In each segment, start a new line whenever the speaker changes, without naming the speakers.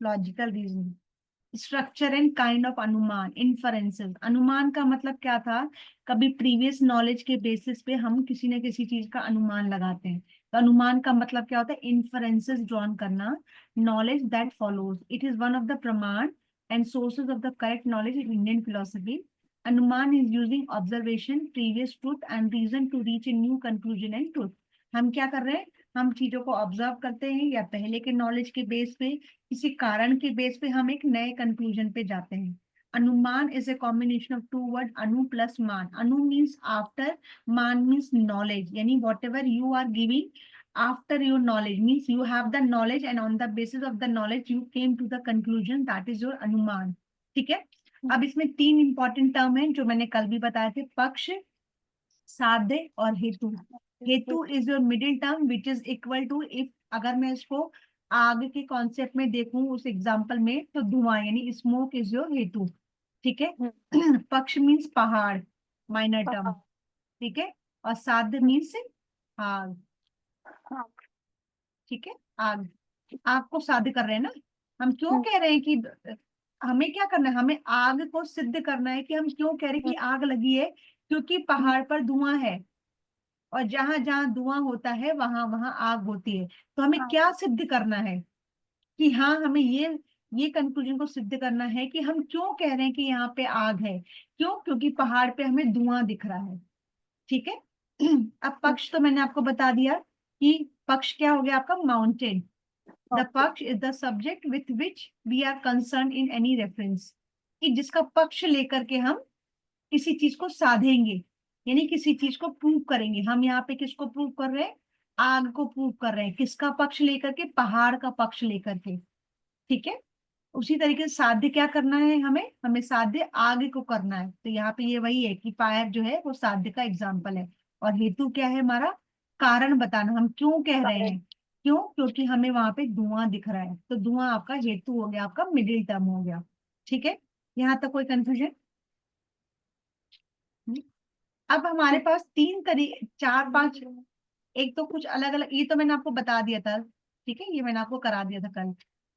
Logical reasoning. Structure and kind of अनुमान, inferences. अनुमान का मतलब क्या था, कभी प्रीवियस नॉलेज के बेसिस पे हम किसी न किसी चीज का अनुमान लगाते हैं। तो अनुमान का मतलब क्या होता है, इन्फरेंसेस ड्रॉन करना, knowledge that follows, it is one of the pramana and sources of the correct knowledge in Indian philosophy. Anumana is using observation, previous truth and reason to reach a new conclusion and truth. हम क्या कर रहे हैं, हम चीजों को observe करते हैं या पहले के नॉलेज के बेस पे, किसी कारण के बेस पे हम एक नए कंक्लूजन पे जाते हैं। अनुमान is a combination of two word, अनु प्लस मान। अनु मीन्स आफ्टर, मान मीन्स नॉलेज, यानी whatever you are giving after your knowledge means you have the knowledge and on the basis of the knowledge you came to the conclusion, that is your अनुमान। ठीक है। अब इसमें तीन important term है जो मैंने कल भी बताए थे, पक्ष, साध्य और हेतु। हेतु is your middle term which is equal to, if अगर मैं इसको आग के कॉन्सेप्ट में देखूं उस एग्जांपल में, तो धुआं यानी स्मोक इज योर हेतु। ठीक है। पक्ष मीन्स पहाड़, माइनर टर्म। ठीक है। और साध्य मीन्स आग। ठीक है। आग, आग को साध्य कर रहे हैं ना हम। क्यों कह रहे हैं कि हमें क्या करना है, हमें आग को सिद्ध करना है कि हम क्यों कह रहे हैं कि आग लगी है, क्योंकि पहाड़ पर धुआं है और जहां जहां धुआं होता है वहां वहां आग होती है। तो हमें क्या सिद्ध करना है कि हाँ, हमें ये कंक्लूजन को सिद्ध करना है कि हम क्यों कह रहे हैं कि यहाँ पे आग है। क्यों? क्योंकि पहाड़ पे हमें धुआं दिख रहा है। ठीक है। अब पक्ष तो मैंने आपको बता दिया कि पक्ष क्या हो गया आपका, माउंटेन। द पक्ष is the subject with which we are concern in any reference, कि जिसका पक्ष लेकर के हम किसी चीज को साधेंगे, यानी किसी चीज को प्रूव करेंगे। हम यहाँ पे किसको प्रूव कर रहे हैं, आग को प्रूव कर रहे हैं। किसका पक्ष लेकर के, पहाड़ का पक्ष लेकर के। ठीक है। उसी तरीके से साध्य क्या करना है, हमें हमें साध्य आग को करना है। तो यहाँ पे ये वही है कि फायर जो है वो साध्य का एग्जाम्पल है। और हेतु क्या है हमारा, कारण बताना, हम क्यों कह रहे हैं। क्यों? क्योंकि हमें वहां पे धुआं दिख रहा है। तो धुआं आपका हेतु हो गया, आपका मिडिल टर्म हो गया। ठीक है। यहाँ तक कोई कंफ्यूजन? अब हमारे पास तीन तरीके, चार पांच, एक तो कुछ अलग अलग, ये तो मैंने आपको बता दिया था। ठीक है, ये मैंने आपको करा दिया था कल।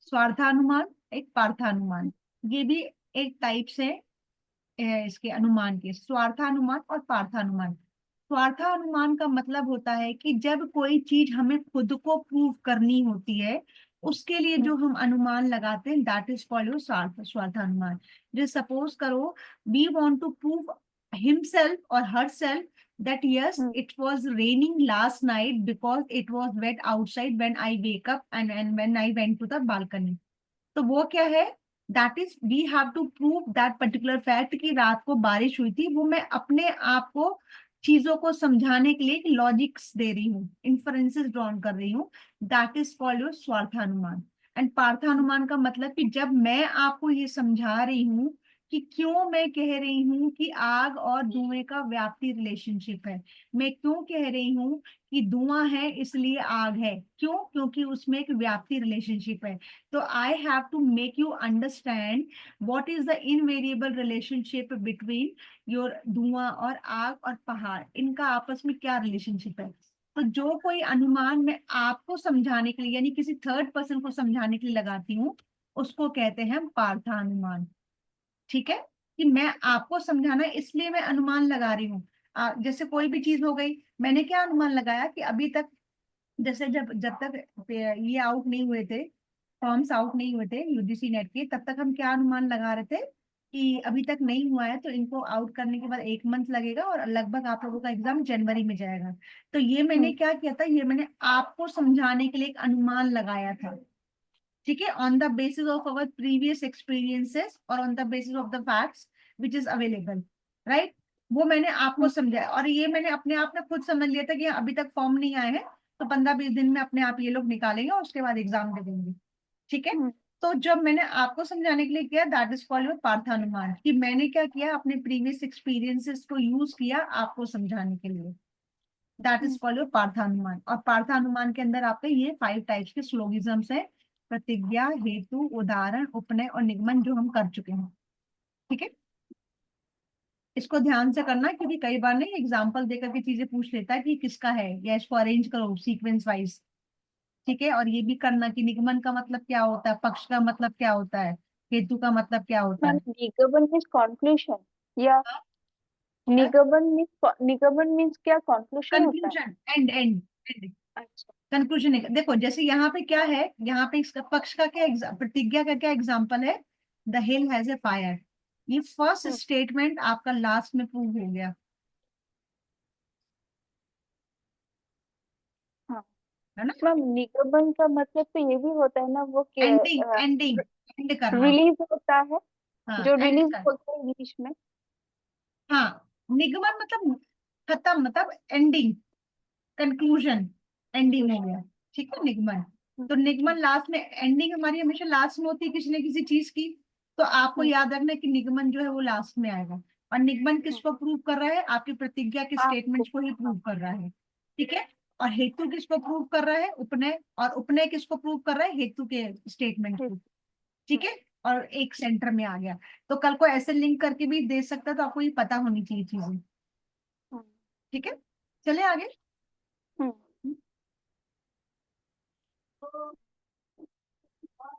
स्वार्थानुमान, एक पार्थानुमान, ये भी एक टाइप से इसके अनुमान के, स्वार्थानुमान और पार्थानुमान। स्वार्थानुमान का मतलब होता है कि जब कोई चीज हमें खुद को प्रूव करनी होती है, उसके लिए जो हम अनुमान लगाते हैं, दैट इज कॉल्ड स्वार्थानुमान। जो सपोज करो, we want to prove himself or herself that yes, it was raining last night because it was wet outside when I wake up and when I went to the balcony। तो वो क्या है, that is we have to prove that particular fact कि रात को बारिश हुई थी। वो मैं अपने आप को, चीजों को समझाने के लिए एक लॉजिक्स दे रही हूँ, इंफरेंसेस ड्रॉन कर रही हूँ। That is called your svarthanumana. And पार्थानुमान का मतलब कि जब मैं आपको ये समझा रही हूँ कि क्यों मैं कह रही हूँ कि आग और धुएं का व्याप्ति रिलेशनशिप है। मैं क्यों कह रही हूँ कि धुआं है इसलिए आग है, क्यों? क्योंकि उसमें एक व्याप्ति रिलेशनशिप है। तो I have to make you understand what is the invariable relationship between your धुआं और आग और पहाड़, इनका आपस में क्या रिलेशनशिप है। तो जो कोई अनुमान मैं आपको समझाने के लिए, यानी किसी थर्ड पर्सन को समझाने के लिए लगाती हूँ, उसको कहते हैं हम पार्थानुमान। ठीक है। कि मैं आपको समझाना है इसलिए मैं अनुमान लगा रही हूँ। जैसे कोई भी चीज हो गई, मैंने क्या अनुमान लगाया कि अभी तक, जैसे जब जब तक ये आउट नहीं हुए थे, फॉर्म्स आउट नहीं हुए थे यूजीसी नेट के, तब तक हम क्या अनुमान लगा रहे थे कि अभी तक नहीं हुआ है तो इनको आउट करने के बाद 1 मंथ लगेगा और लगभग आप लोगों का एग्जाम जनवरी में जाएगा। तो ये मैंने क्या किया था, ये मैंने आपको समझाने के लिए एक अनुमान लगाया था। ठीक है, on the basis of our previous experiences और on the basis of the facts which is available, right. वो मैंने आपको समझाया और ये मैंने अपने आप में खुद समझ लिया था कि अभी तक फॉर्म नहीं आए हैं, तो 15-20 दिन में अपने आप ये लोग निकालेंगे और उसके बाद एग्जाम दे देंगे। ठीक है। तो जब मैंने आपको समझाने के लिए किया, दैट इज कॉल्ड पार्थानुमान, कि मैंने क्या किया, अपने प्रीवियस एक्सपीरियंसेस को यूज किया आपको समझाने के लिए। That is called parthanumana. और पार्थानुमान के अंदर आपके ये 5 टाइप्स के स्लोगिज्म्स है, प्रतिज्ञा, हेतु, उदाहरण, उपनय और निगमन, जो हम कर चुके हैं। ठीक है। इसको ध्यान से करना क्योंकि कई बार नहीं एग्जाम्पल देकर के चीजें पूछ लेता है कि किसका है, या इसको अरेंज करो सीक्वेंस वाइज। ठीक है, और ये भी करना कि निगमन का मतलब क्या होता है, पक्ष का मतलब क्या होता है, हेतु का मतलब क्या होता
मैम
है।
निगमन मीन्स कॉन्क्लूशन, या निगमन मीन्स क्या कॉन्क्लूशन होता है?
Conclusion, and and.
अच्छा।
कंक्लूजन है, देखो जैसे यहाँ पे क्या है, यहाँ पे इसका पक्ष का क्या प्रतिज्ञा का क्या एग्जाम्पल है, the hill has a fire. ये फर्स्ट
हम्म,
स्टेटमेंट आपका लास्ट में प्रूव हो गया,
हाँ
है ना।
मैम, निगमन का मतलब तो ये भी होता है ना, वो
एंडिंग, एंड करना।
रिलीज होता है,
हाँ
जो
एंड
रिलीज
कर,
बोलते हैं इंग्लिश में।
हाँ निगमन मतलब खत्म, मतलब एंडिंग, कंक्लूजन, एंडिंग हो गया, ठीक है निगमन।
हम्म,
तो निगमन
हम्म,
लास्ट में, एंडिंग हमारी हमेशा लास्ट में होती है किसी न किसी चीज की। तो आपको
हम्म,
याद रखना है कि निगमन जो है वो लास्ट में आएगा। और निगमन
हम्म,
किसको प्रूव कर रहा है, आपकी प्रतिज्ञा के
आपको।
स्टेटमेंट्स को ही
हाँ।
प्रूव कर रहा है, ठीक है। और हेतु किसको प्रूव कर रहा है, उपनय, और उपनय किसको प्रूव कर रहा है, हेतु के स्टेटमेंट
ठीक।
को, ठीक
हम्म,
है। और एक सेंटर में आ गया। तो कल को ऐसे लिंक करके भी दे सकता है, तो आपको ये पता होनी चाहिए चीजें,
हम्म,
ठीक है। चले आगे।
हम्म,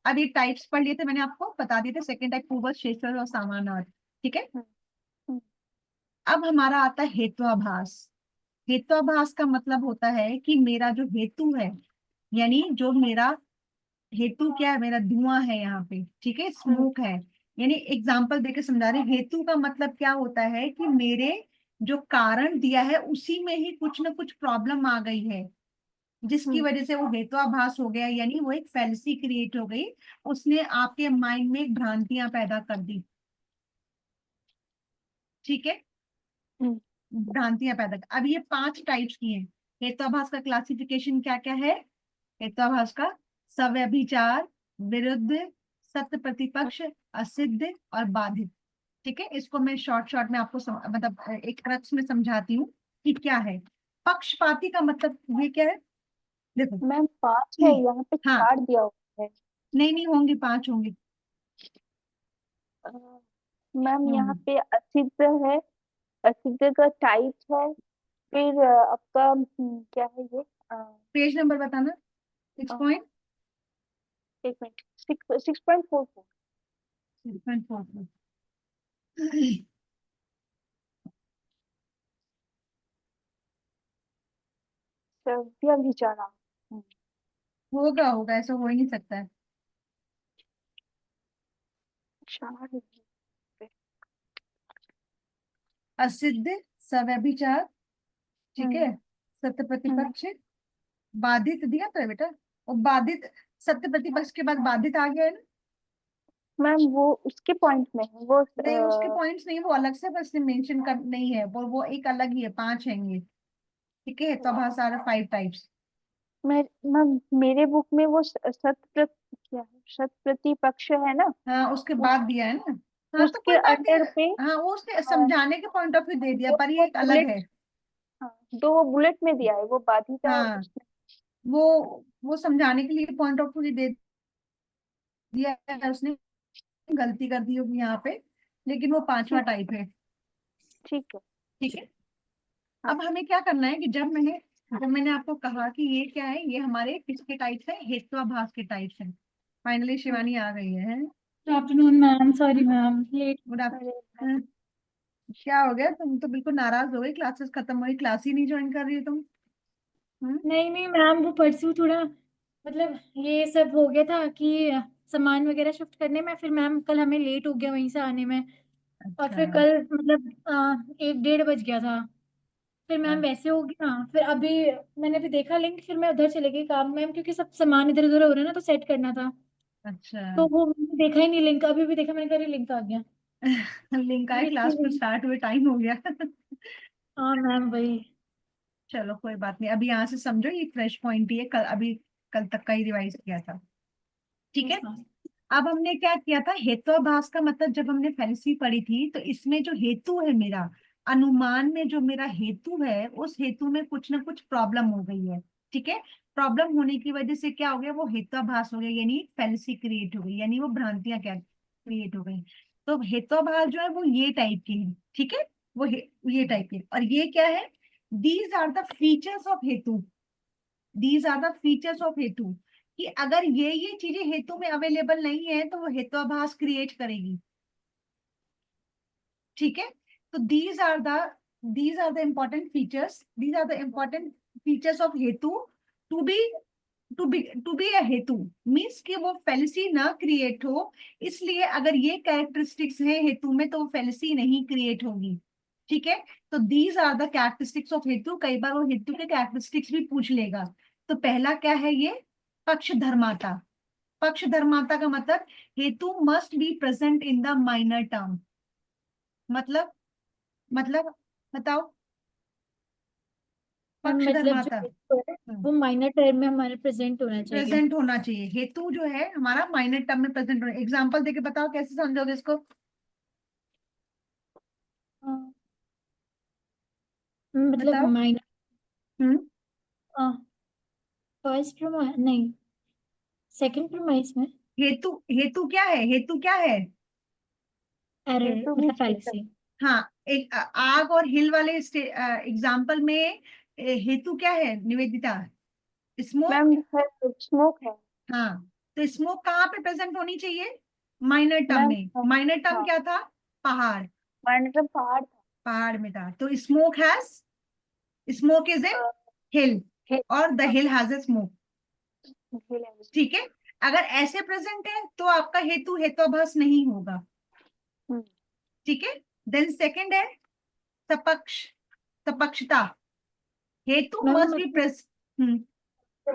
अब ये टाइप्स पढ़ लिए थे मैंने, आपको बता दिए थे, सेकंड टाइप पूर्वज, क्षेत्र और समानार्थ, ठीक है।
हम्म, हम्म,
अब हमारा आता है हेत्वाभास। हेत्वाभास का मतलब होता है कि मेरा जो हेतु है, यानी जो मेरा हेतु क्या है, मेरा धुआं है यहाँ पे, ठीक है,
हम्म,
स्मोक है। यानी एग्जाम्पल देके समझा रहे हैं, हेतु का मतलब क्या होता है कि मेरे जो कारण दिया है उसी में ही कुछ ना कुछ प्रॉब्लम आ गई है, जिसकी
हम्म,
वजह से वो हेत्वाभास हो गया, यानी वो एक फैलेसी क्रिएट हो गई। उसने आपके माइंड में एक भ्रांतियां पैदा कर दी, ठीक है,
हम्म,
भ्रांतियां पैदा कर। अब ये 5 टाइप्स की हैं। हेत्वाभास का क्लासिफिकेशन क्या क्या है, हेत्वाभास का सव्यभिचार, विरुद्ध, सत्य प्रतिपक्ष, असिद्ध और बाधित, ठीक है। इसको मैं शॉर्ट शॉर्ट में आपको मतलब एक क्रक्स में समझाती हूँ कि क्या है। पक्षपाती का मतलब ये क्या है, देखो।
मैम 5 है, यहाँ पे
हाँ,
4 दिया हुआ है।
नहीं नहीं होंगी, 5 होंगी।
अ, मैम यहाँ
होंगी।
पे असिद्ध है, असिद्ध का टाइप है। फिर आपका क्या है ये?
पेज नंबर बताना, 6
अ,
पॉइंट,
एक मिनट, 6.44।
6.44।
सभ्य विचारा।
होगा होगा, ऐसा हो ही नहीं सकता है।
4 है।
असिद्ध, सव्यभिचार, ठीक है,
हम्म,
सत्य
हम्म,
प्रतिपक्ष, बाधित दिया तो है बेटा। और बाधित, सत्य प्रतिपक्ष के बाद बाधित आ गया है ना।
मैम वो उसके पॉइंट में है वो।
नहीं उसके पॉइंट्स नहीं, वो अलग से बस मेंशन कर नहीं है, वो एक अलग ही है, 5 हैं ये, ठीक है। तो बहुत सारे 5 टाइप्स।
मैं मैम मेरे बुक में वो क्या है, शत प्रतिपक्ष है ना।
हाँ उसके बाद
उस
दिया है ना। हाँ तो
उसके
कोई बात नहीं।
अंडर पे
हाँ वो उसने
अ,
समझाने के पॉइंट ऑफ व्यू दे दिया,
दो
पर ये
वो
एक अलग है।
बुलेट। हाँ, दो वो बुलेट में दिया है, वो बाधिता और
हाँ
उसमें।
वो वो समझाने के लिए पॉइंट ऑफ व्यू दे दिया है उसने, गलती कर दी होगी यहाँ पे, लेकिन वो 5वां
ठीक।
टाइप है,
ठीक है।
ठीक है।
हाँ।
अब हमें क्या करना है कि जब मैंने आपको कहा कि ये क्या है, ये हमारे किसके टाइप्स है, हेत्वाभास के टाइप्स हैं। फाइनली
हम्म,
शिवानी आ गई है।
Good afternoon ma'am, sorry ma'am late.
Good
अरे
आफ्टरनून। क्या हो गया, तुम तो बिल्कुल नाराज हो गई, क्लासेस खत्म हुई, क्लास ही नहीं ज्वाइन कर रही हो तुम। हम्म।
नहीं नहीं मैम, वो परसों थोड़ा मतलब ये सब हो गया था कि सामान वगैरह शिफ्ट करने में, फिर मैम कल हमें लेट हो गया वहीं से आने में। और
अच्छा।
फिर कल मतलब 1 डेढ़ बज गया था। फिर मैम
हाँ,
वैसे हो गया, फिर अभी मैंने भी देखा लिंक, फिर मैं उधर चले गई काम में, क्योंकि सब सामान इधर उधर हो रहा है ना, तो सेट करना था।
अच्छा।
तो वो मैंने देखा ही नहीं लिंक, अभी भी देखा मैंने कहा लिंक आ गया।
लिंक आए,
अभी
क्लास को
इतनी-
स्टार्ट हुए टाइम हो गया।
हाँ मैम वही।
चलो कोई बात नहीं, अभी यहाँ से समझो ये फ्रेश पॉइंट ही है, कल अभी कल तक का ही रिवाइज किया था, ठीक
यस
है।
मैम।
अब हमने क्या किया था, हेत्वाभास का मतलब जब हमने फैलेसी पढ़ी थी, तो इसमें जो हेतु है मेरा, अनुमान में जो मेरा हेतु है, उस हेतु में कुछ ना कुछ प्रॉब्लम हो गई है, ठीक है। प्रॉब्लम होने की वजह से क्या हो गया, वो हेत्वाभास हो गया, यानी फैलेसी क्रिएट हो गई, यानी वो भ्रांतियां क्या क्रिएट हो गई। तो हेत्वाभास जो है वो ये टाइप की है, ठीक है। ये टाइप की है। और ये क्या है, these are the features of hetu, these are the features of hetu, कि अगर ये चीजें हेतु में अवेलेबल नहीं है तो वो हेतुआभास क्रिएट करेगी। ठीक है, तो these are the important features, these are the important features of हेतु to be to be a हेतु, मीन्स कि वो फेलिसी ना क्रिएट हो। इसलिए अगर ये कैरेक्टरिस्टिक्स हैं हेतु में तो वो फेलिसी नहीं क्रिएट होगी। ठीक है, तो these are the characteristics of हेतु। कई बार वो हेतु के कैरेक्टरिस्टिक्स भी पूछ लेगा। तो पहला क्या है, ये पक्ष धर्माता। पक्ष धर्माता का मतलब हेतु must be present in the minor term. मतलब बताओ,
मैम
पक्ष
मतलब जो
धर्माता
हेतु है वो माइनर टर्म में हमारे प्रेजेंट होना चाहिए।
प्रेजेंट होना चाहिए। हेतु जो है हमारा माइनर टर्म में प्रेजेंट होना। एग्जांपल देके बताओ कैसे समझोगे इसको।
हाँ, मतलब
बताओ।
माइनर
हम्म
फर्स्ट प्रोमाइज नहीं, सेकंड प्रोमाइज में
हेतु हेतु क्या है, हेतु क्या है?
एरर
हेतु
मतलब
मीन्स
फैलेसी।
हाँ, एक आग और हिल वाले एग्जाम्पल में हेतु क्या है निवेदिता?
Ma'am
smoke.
स्मोक है।
हाँ, तो स्मोक कहाँ पे प्रेजेंट होनी चाहिए? माइनर टर्म
मैम
में। माइनर टर्म
हाँ,
क्या था? पहाड़।
मतलब पहाड़ था।
पहाड़ में था, तो स्मोक इज ए हिल,
हिल।
और द
हाँ,
हिल हैज ए स्मोक।
हिल है।
ठीक है, अगर ऐसे प्रेजेंट है तो आपका हेतु हेतुआभास नहीं होगा।
हम्म,
ठीक है, देन सेकंड है सपक्ष, सपक्षता। हेतु
मैम
मस्ट बी
मतलब
प्रेजेंट।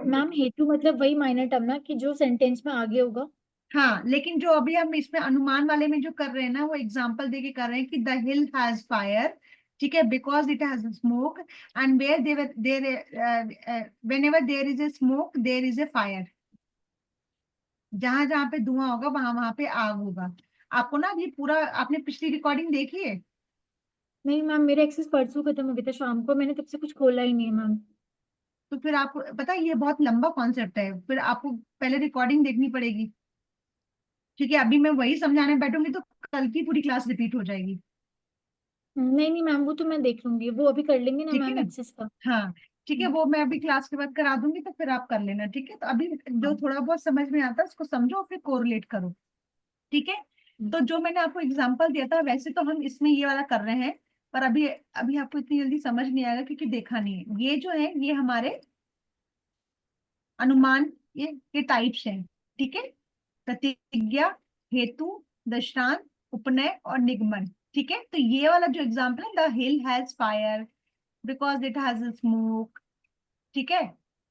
मैम हेतु मतलब वही माइनर टर्म ना कि जो सेंटेंस में आगे होगा।
हाँ, लेकिन जो अभी हम इसमें अनुमान वाले में जो कर रहे हैं ना, वो एग्जांपल देके कर रहे हैं कि द हिल हैज फायर। ठीक है, because it has smoke, and where there whenever there is a smoke there is a fire. जहां जहां पे धुआं होगा वहां वहां पे आग होगा। आपको ना ये पूरा, आपने पिछली रिकॉर्डिंग देखी है?
नहीं मैम, मेरा एक्सेस परसों खत्म हो गया था शाम को, मैंने तब से कुछ खोला ही नहीं है मैम।
तो फिर आपको पता है ये बहुत लंबा कॉन्सेप्ट है, फिर आपको पहले रिकॉर्डिंग देखनी पड़ेगी। ठीक है, अभी मैं वही समझाने बैठूंगी तो कल की पूरी क्लास रिपीट हो जाएगी।
नहीं नहीं मैम, वो तो मैं देख लूंगी, वो अभी कर लेंगे ना
ठीक है
मैम
ना?
एक्सेस का।
हाँ, ठीक है, वो मैं अभी क्लास के बाद करा दूंगी तो फिर आप कर लेना। ठीक है, तो अभी जो
हाँ।
थोड़ा बहुत समझ में आता है उसको समझो, फिर कोरिलेट करो। ठीक है, तो जो मैंने आपको एग्जांपल दिया था वैसे तो हम इसमें ये वाला कर रहे हैं, पर अभी अभी आपको इतनी जल्दी समझ नहीं आएगा क्योंकि देखा नहीं है। ये जो है ये हमारे अनुमान, ये टाइप्स हैं। ठीक है, प्रतिज्ञा, हेतु, दृष्टांत, उपनय और निगमन। ठीक है, तो ये वाला जो एग्जाम्पल है, the hill has fire because it has smoke. ठीक है,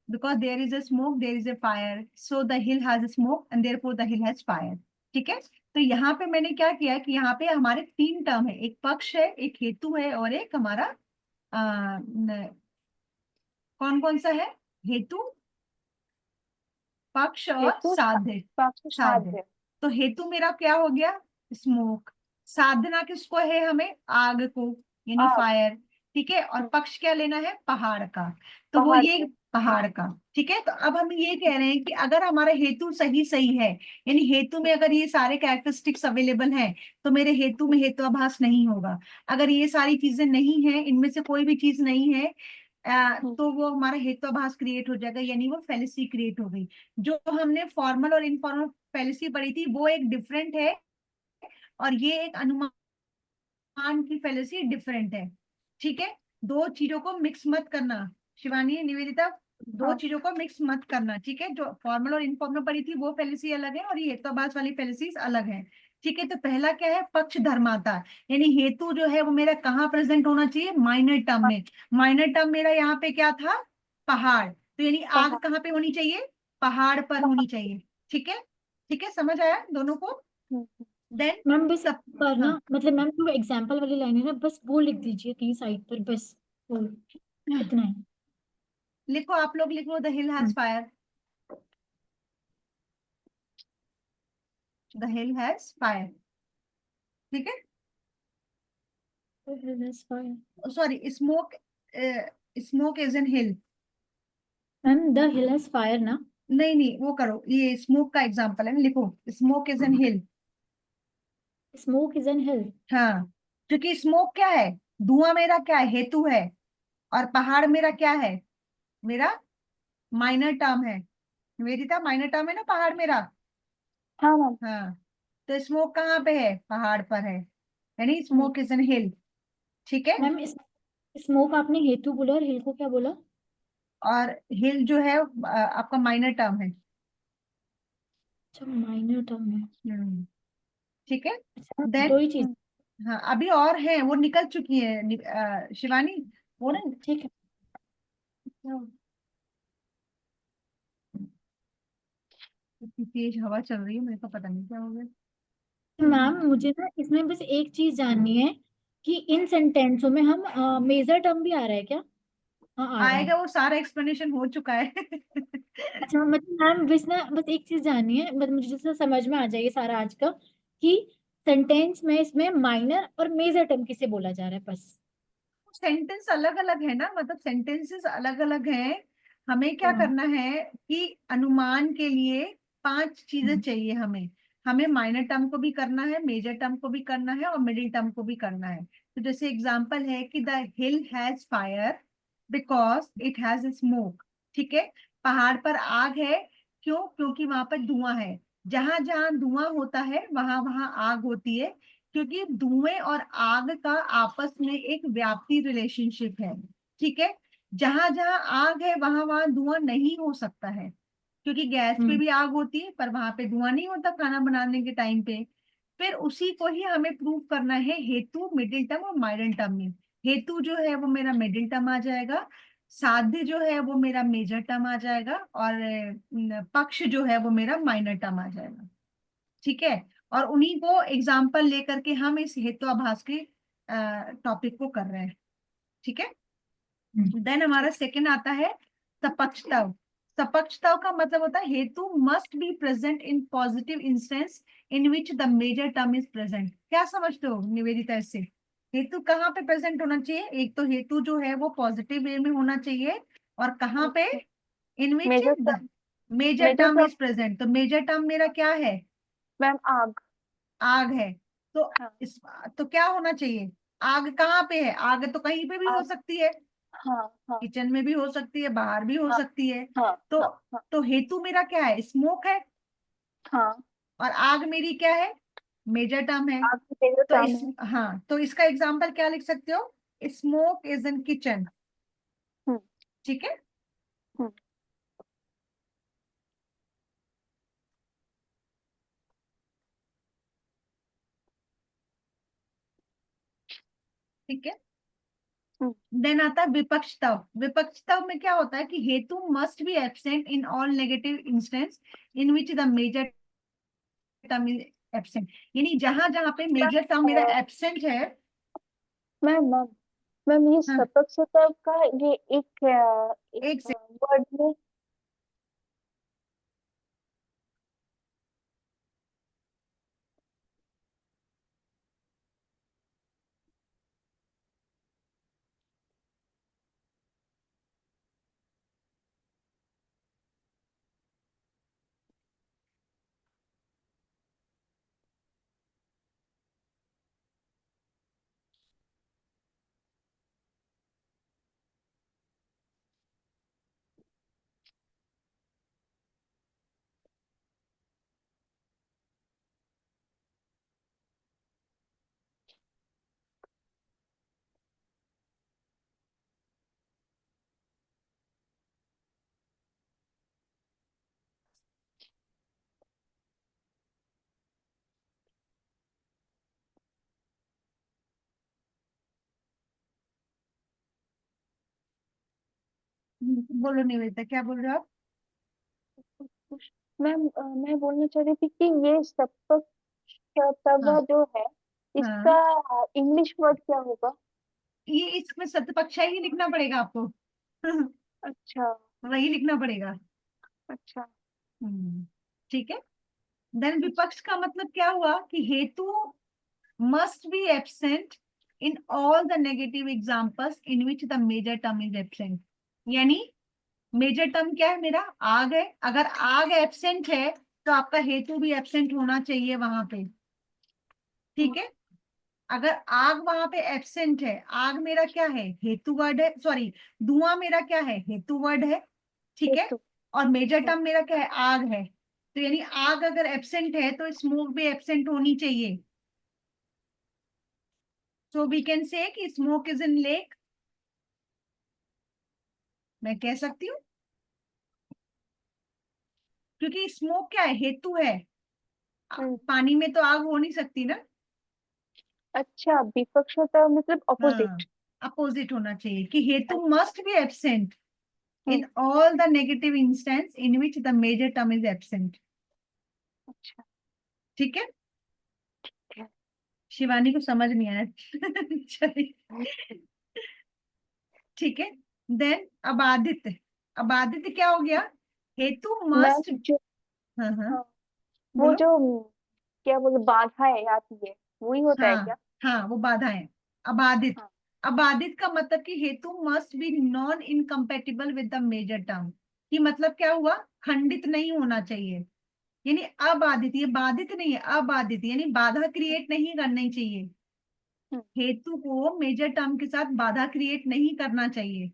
because there is a smoke there is a fire, so the hill has smoke and therefore the hill has fire. ठीक है, तो यहाँ पे मैंने क्या किया कि यहाँ पे हमारे तीन टर्म है, एक पक्ष है, एक हेतु है, और एक हमारा कौन कौन सा है? हेतु, पक्ष और
हेतु
साध्य।
पक्ष
साध्य।
साध्य।
तो हेतु मेरा क्या हो गया? स्मोक। साधना किसको है? हमें आग को, यानी
आग।
फायर। ठीक है, और पक्ष क्या लेना है? पहाड़ का। तो वो
पहाड़
ये
को।
पहाड़ का। ठीक है, तो अब हम ये कह रहे हैं कि अगर हमारा हेतु सही सही है, यानी हेतु में अगर ये सारे कैरेक्टरिस्टिक्स अवेलेबल हैं, तो मेरे हेतु में हेतुआभास नहीं होगा। अगर ये सारी चीजें नहीं है, इनमें से कोई भी चीज नहीं है, तो वो हमारा हेतुआभास क्रिएट हो जाएगा, यानी वो फेलिसी क्रिएट हो गई। जो हमने फॉर्मल और इनफॉर्मल फेलिसी पढ़ी थी वो एक डिफरेंट है, और ये एक अनुमान की फेलिसी डिफरेंट है। ठीक है, दो चीजों को मिक्स मत करना। शिवानी, निवेदिता, दो
हाँ,
चीजों को मिक्स मत करना। ठीक है, जो फॉर्मल और इनफॉर्मल पढ़ी थी वो फेलिसी अलग है, और ये हेतुआभास वाली फेलिसीज अलग है। ठीक है, तो पहला क्या है? पक्ष धर्माता, यानी हेतु जो है वो मेरा कहाँ प्रेजेंट होना चाहिए? माइनर टर्म में। माइनर टर्म मेरा यहाँ पे क्या था? पहाड़। तो यानी आग
पहाड़।
कहाँ पे होनी चाहिए? पहाड़ पर होनी चाहिए। ठीक है, ठीक है, समझ आया दोनों को?
हम्म,
देन
मैम बस एक
सब।
बार ना,
हाँ,
मतलब मैम जो एग्जाम्पल वाली लाइन है ना, बस वो लिख दीजिए कहीं साइड पर, बस वो इतना है।
लिखो, आप लोग लिखो, the hill has fire. The hill has fire. ठीक है, sorry, smoke, smoke is an hill.
Ma'am the hill has fire ना।
नहीं नहीं, वो करो, ये स्मोक का एग्जांपल है ना, लिखो smoke is an hill.
Smoke is an hill.
हाँ, क्योंकि स्मोक क्या है? धुआं मेरा क्या है? हेतु है। और पहाड़ मेरा क्या है? मेरा माइनर टर्म है। निवेदिता माइनर टर्म है ना पहाड़ मेरा।
हाँ मैम।
हाँ, तो स्मोक कहाँ पे है? पहाड़ पर है, यानी
हम्म,
स्मोक इज एन हिल। ठीक है।
मैम, इस स्मोक आपने हेतु बोला और हिल को क्या बोला?
और हिल जो है आपका माइनर टर्म है।
अच्छा, माइनर टर्म है।
हम्म। ठीक है।
अच्छा,
देन,
दो ही चीज।
हाँ अभी और है, वो निकल चुकी है शिवानी, वो ना।
ठीक है
इतनी तेज हवा चल रही है, मेरे को पता नहीं क्या हो गया।
मैम, मुझे ना इसमें बस एक चीज जाननी है कि इन सेंटेंसों में हम मेजर टर्म भी आ रहा है क्या? हाँ, आ रहा है।
आएगा, वो सारा एक्सप्लेनेशन हो चुका है।
अच्छा, मतलब मैम बस ना, बस एक चीज जाननी है, बस मुझे जैसे समझ में आ जाएगी सारा आज का, कि सेंटेंस में इसमें माइनर और मेजर टर्म किसे बोला जा रहा है, बस।
सेंटेंस अलग अलग है ना, मतलब सेंटेंसेस अलग अलग हैं। हमें क्या
हाँ।
करना है कि अनुमान के लिए 5 चीजें चाहिए हमें। हमें माइनर टर्म को भी करना है, मेजर टर्म को भी करना है, और मिडिल टर्म को भी करना है। तो जैसे एग्जांपल है कि the hill has fire because it has smoke. ठीक है। पहाड़ पर आग है, क्यों? क्योंकि वहां पर धुआं है। जहां जहां धुआं होता है वहां वहां आग होती है, क्योंकि धुएं और आग का आपस में एक व्याप्ति रिलेशनशिप है। ठीक है। जहां जहां आग है वहां वहां धुआं नहीं हो सकता है, क्योंकि गैस पे
हम्म।
भी आग होती है पर वहां पे धुआं नहीं होता खाना बनाने के टाइम पे। फिर उसी को ही हमें प्रूव करना है हेतु, मिडिल टर्म और माइनर टर्म में। हेतु जो है वो मेरा मिडिल टर्म आ जाएगा, साध्य जो है वो मेरा मेजर टर्म आ जाएगा, और पक्ष जो है वो मेरा माइनर टर्म आ जाएगा। ठीक है। और उन्हीं को एग्जाम्पल लेकर के हम इस हेतुआभास के टॉपिक को कर रहे हैं। ठीक है। देन हमारा
ठीक।
सेकंड आता है सपक्षतव। सपक्षतव का मतलब होता है हेतु must be present in positive instance in which the major term is present. क्या समझते हो निवेदिता इससे? हेतु कहाँ पे प्रेजेंट होना चाहिए? एक तो हेतु जो है वो पॉजिटिव वे में होना चाहिए, और कहाँ पे? In which
major
the
term.
Major
major
term
term.
Is present. तो मेजर टर्म मेरा क्या है?
मैम आग।
आग है। तो
हाँ।
इस, तो क्या होना चाहिए? आग कहाँ पे है? आग तो कहीं पे भी हो
आग।
सकती है,
हाँ हाँ
किचन में भी हो सकती है, बाहर भी हो
हाँ
सकती है।
हाँ
तो
हाँ हाँ
तो हेतु मेरा क्या है? स्मोक है।
हाँ।
और आग मेरी क्या है? मेजर टर्म है।
आग मेजर
तो
टर्म
इस,
है।
हाँ, तो इसका एग्जांपल क्या लिख सकते हो? Smoke is in kitchen.
हम्म
ठीक है।
हम्म।
ठीक है।
हम्म।
देन आता है विपक्षतव। विपक्षतव में क्या होता है कि हेतु must be absent in all negative instance in which the major term is absent. यानी जहां जहां पे मेजर टर्म मेरा एब्सेंट है।
मैम मैम मैम, ये
हाँ,
सतत सतत का ये एक
एक से
वर्ड में।
बोलो निवेदिता, क्या बोल रहे हो आप?
मैम मैं बोलना चाह रही थी कि ये सतत
हाँ
जो है,
हाँ,
इसका इंग्लिश वर्ड क्या होगा?
ये इसमें सतपक्षा ही लिखना पड़ेगा आपको।
अच्छा
वही लिखना पड़ेगा।
अच्छा
हम्म। ठीक है। देन
अच्छा।
विपक्ष का मतलब क्या हुआ कि हेतु must be absent in all the negative examples in which the major term is absent. यानी मेजर टर्म क्या है मेरा? आग है। अगर आग एब्सेंट है तो आपका हेतु भी एब्सेंट होना चाहिए वहां पे।
हम्म,
ठीक है। अगर आग वहां पे एब्सेंट है, आग मेरा क्या है? हेतु वर्ड है, सॉरी, धुआं मेरा क्या है? हेतु वर्ड है। ठीक है।
हेतु।
और मेजर टर्म मेरा क्या है, आग है, तो यानी आग अगर एब्सेंट है तो स्मोक भी एब्सेंट होनी चाहिए। सो वी कैन से कि स्मोक इज इन लेक, मैं कह सकती हूँ, क्योंकि स्मोक क्या है, हेतु है। पानी में तो आग हो नहीं सकती ना।
अच्छा, विपक्ष होता है मतलब
हाँ,
अपोजिट।
अपोजिट होना चाहिए कि हेतु must be absent
hmm.
in all the negative instance in which the major term is absent।
अच्छा,
ठीक है,
ठीक है।
शिवानी को समझ नहीं आया। चलिए, ठीक है। देन अबाधित, अबाधित क्या हो गया, हेतु
मैम
मस्ट।
जो,
हाँ हाँ,
हाँ, वो
बोलो।
जो क्या बोले बाधाएं आती है, वही होता है क्या?
हाँ हाँ, वो बाधाएं। अबाधित,
हाँ।
अबाधित का मतलब कि हेतु must be non incompatible with the major term, कि मतलब क्या हुआ, खंडित नहीं होना चाहिए। यानी अबाधित, ये बाधित नहीं है, अबाधित यानी बाधा क्रिएट नहीं करनी चाहिए।
हम्म।
हेतु को मेजर टर्म के साथ बाधा क्रिएट नहीं करना चाहिए।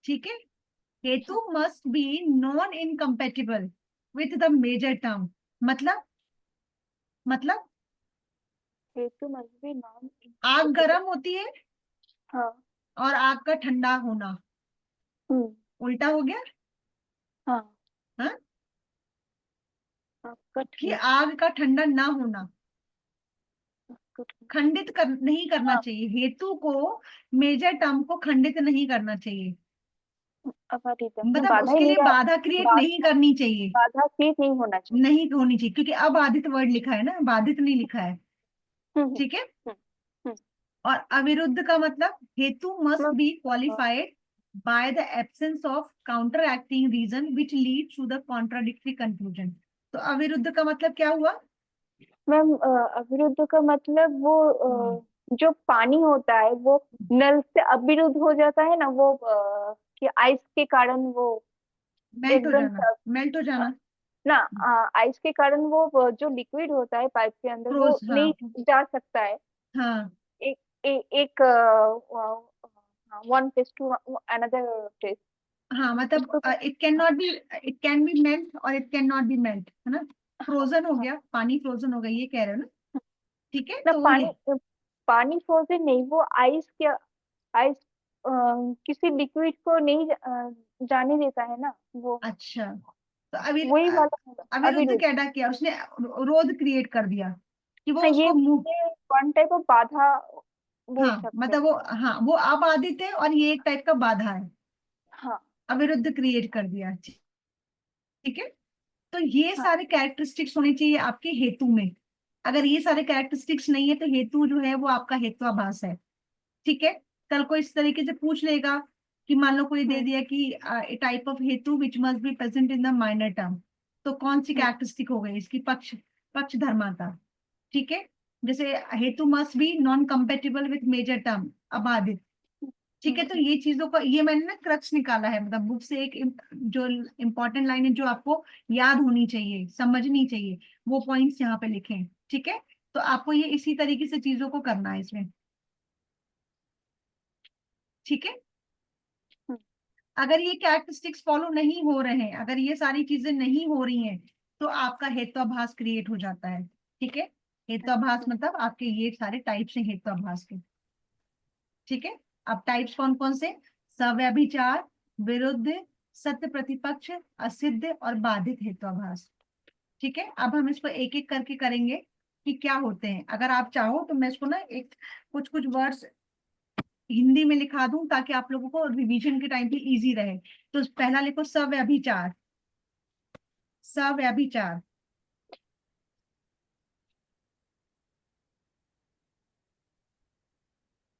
ठीक है, हेतु
अच्छा,
must be non incompatible with the major term, मतलब
हेतु मस्ट बी नॉन
आग
इनकम्पेटिबल।
गर्म होती है
हाँ।
और आग का ठंडा होना
हम्म।
उल्टा हो गया।
हाँ,
हाँ,
आपका
कि
ठंडा।
आग का ठंडा ना होना,
आपका ठंडा।
खंडित नहीं करना
हाँ,
चाहिए हेतु को, मेजर टर्म को खंडित नहीं करना चाहिए,
अबाधित मतलब
मतलब
बाधा ही
उसके
नहीं
लिए
रहा।
बाधा क्रिएट नहीं
बाधा,
करनी चाहिए,
बाधा क्रिएट नहीं होना चाहिए।
नहीं होनी चाहिए, क्योंकि अबाधित वर्ड लिखा है ना, बाधित नहीं लिखा है।
हम्म।
ठीक है।
हम्म। हम्म।
और अविरुद्ध का मतलब हेतु must
ma'am,
be qualified by the absence of counter acting reason which lead to the contradictory conclusion. तो अविरुद्ध का मतलब क्या हुआ।
मैम, अविरुद्ध का मतलब वो जो पानी होता है वो नल से अविरुद्ध हो जाता है ना, वो कि आइस के कारण वो
मेल्ट हो
एकदम
जाना, मेल्ट हो
अ,
जाना,
ना, आइस के कारण वो जो लिक्विड होता है पाइप के अंदर वो
फ्रोज, हाँ
नहीं जा सकता है।
हाँ
एक एक 1 to another place।
हाँ, मतलब
उसको क्या?
It can not be, it can be melt और it can not be melt, है ना।
हाँ,
फ्रोजन हो
हाँ।
गया, पानी फ्रोजन हो गया, ये कह रहे हो ना। ठीक है,
ना,
तो ये,
पानी, पानी फ्रोजन नहीं, वो आइस के, आइस किसी लिक्विड को नहीं जाने देता है ना वो।
अच्छा, तो अभी
वही वाला
अविरुद्ध
अविरुद्ध।
क्या किया उसने, रोध क्रिएट कर दिया कि वो
हाँ,
उसको मुंह।
ये वन टाइप ऑफ बाधा बोल
हाँ,
सकते हैं।
मतलब वो, हाँ वो अबाधित है और ये एक टाइप का बाधा है,
हाँ।
अविरुद्ध क्रिएट कर दिया। ठीक है, तो ये
हाँ।
सारे कैरेक्टरिस्टिक्स होने चाहिए आपके हेतु में। अगर ये सारे कैरेक्टरिस्टिक्स नहीं है तो हेतु जो है वो आपका हेत्वाभास है। ठीक है, कल को इस तरीके से पूछ लेगा कि मान लो कोई दे
हम्म।
दिया कि ए टाइप ऑफ हेतु which must be present in the minor term, तो कौन सी
हम्म।
कैरेक्टरिस्टिक हो गई इसकी, पक्ष, पक्ष धर्माता। ठीक है, जैसे हेतु must be non compatible with major term, अबाधित। ठीक है, तो
हम्म।
ये चीजों का ये मैंने ना क्रक्स निकाला है, मतलब बुक से एक जो इंपॉर्टेंट लाइन है जो आपको याद होनी चाहिए, समझनी चाहिए, वो पॉइंट्स यहाँ पे लिखे हैं। ठीक है, तो आपको ये इसी तरीके से चीजों को करना है इसमें। ठीक है,
हम्म।
अगर ये कैरेक्टरिस्टिक्स फॉलो नहीं हो रहे हैं, अगर ये सारी चीजें नहीं हो रही हैं, तो आपका हेत्वाभास क्रिएट हो जाता है। ठीक है, हेत्वाभास मतलब आपके ये सारे टाइप्स हैं हेत्वाभास के। ठीक है, अब टाइप्स कौन कौन से, सव्यभिचार, विरुद्ध, सत्य प्रतिपक्ष, असिद्ध और बाधित हेत्वाभास। ठीक है, अब हम इसको एक एक करके करेंगे कि क्या होते हैं। अगर आप चाहो तो मैं इसको ना एक कुछ कुछ वर्ड्स हिंदी में लिखा दूं ताकि आप लोगों को रिवीजन के टाइम पे इजी रहे। तो पहला लिखो सव्यभिचार, सव्यभिचार,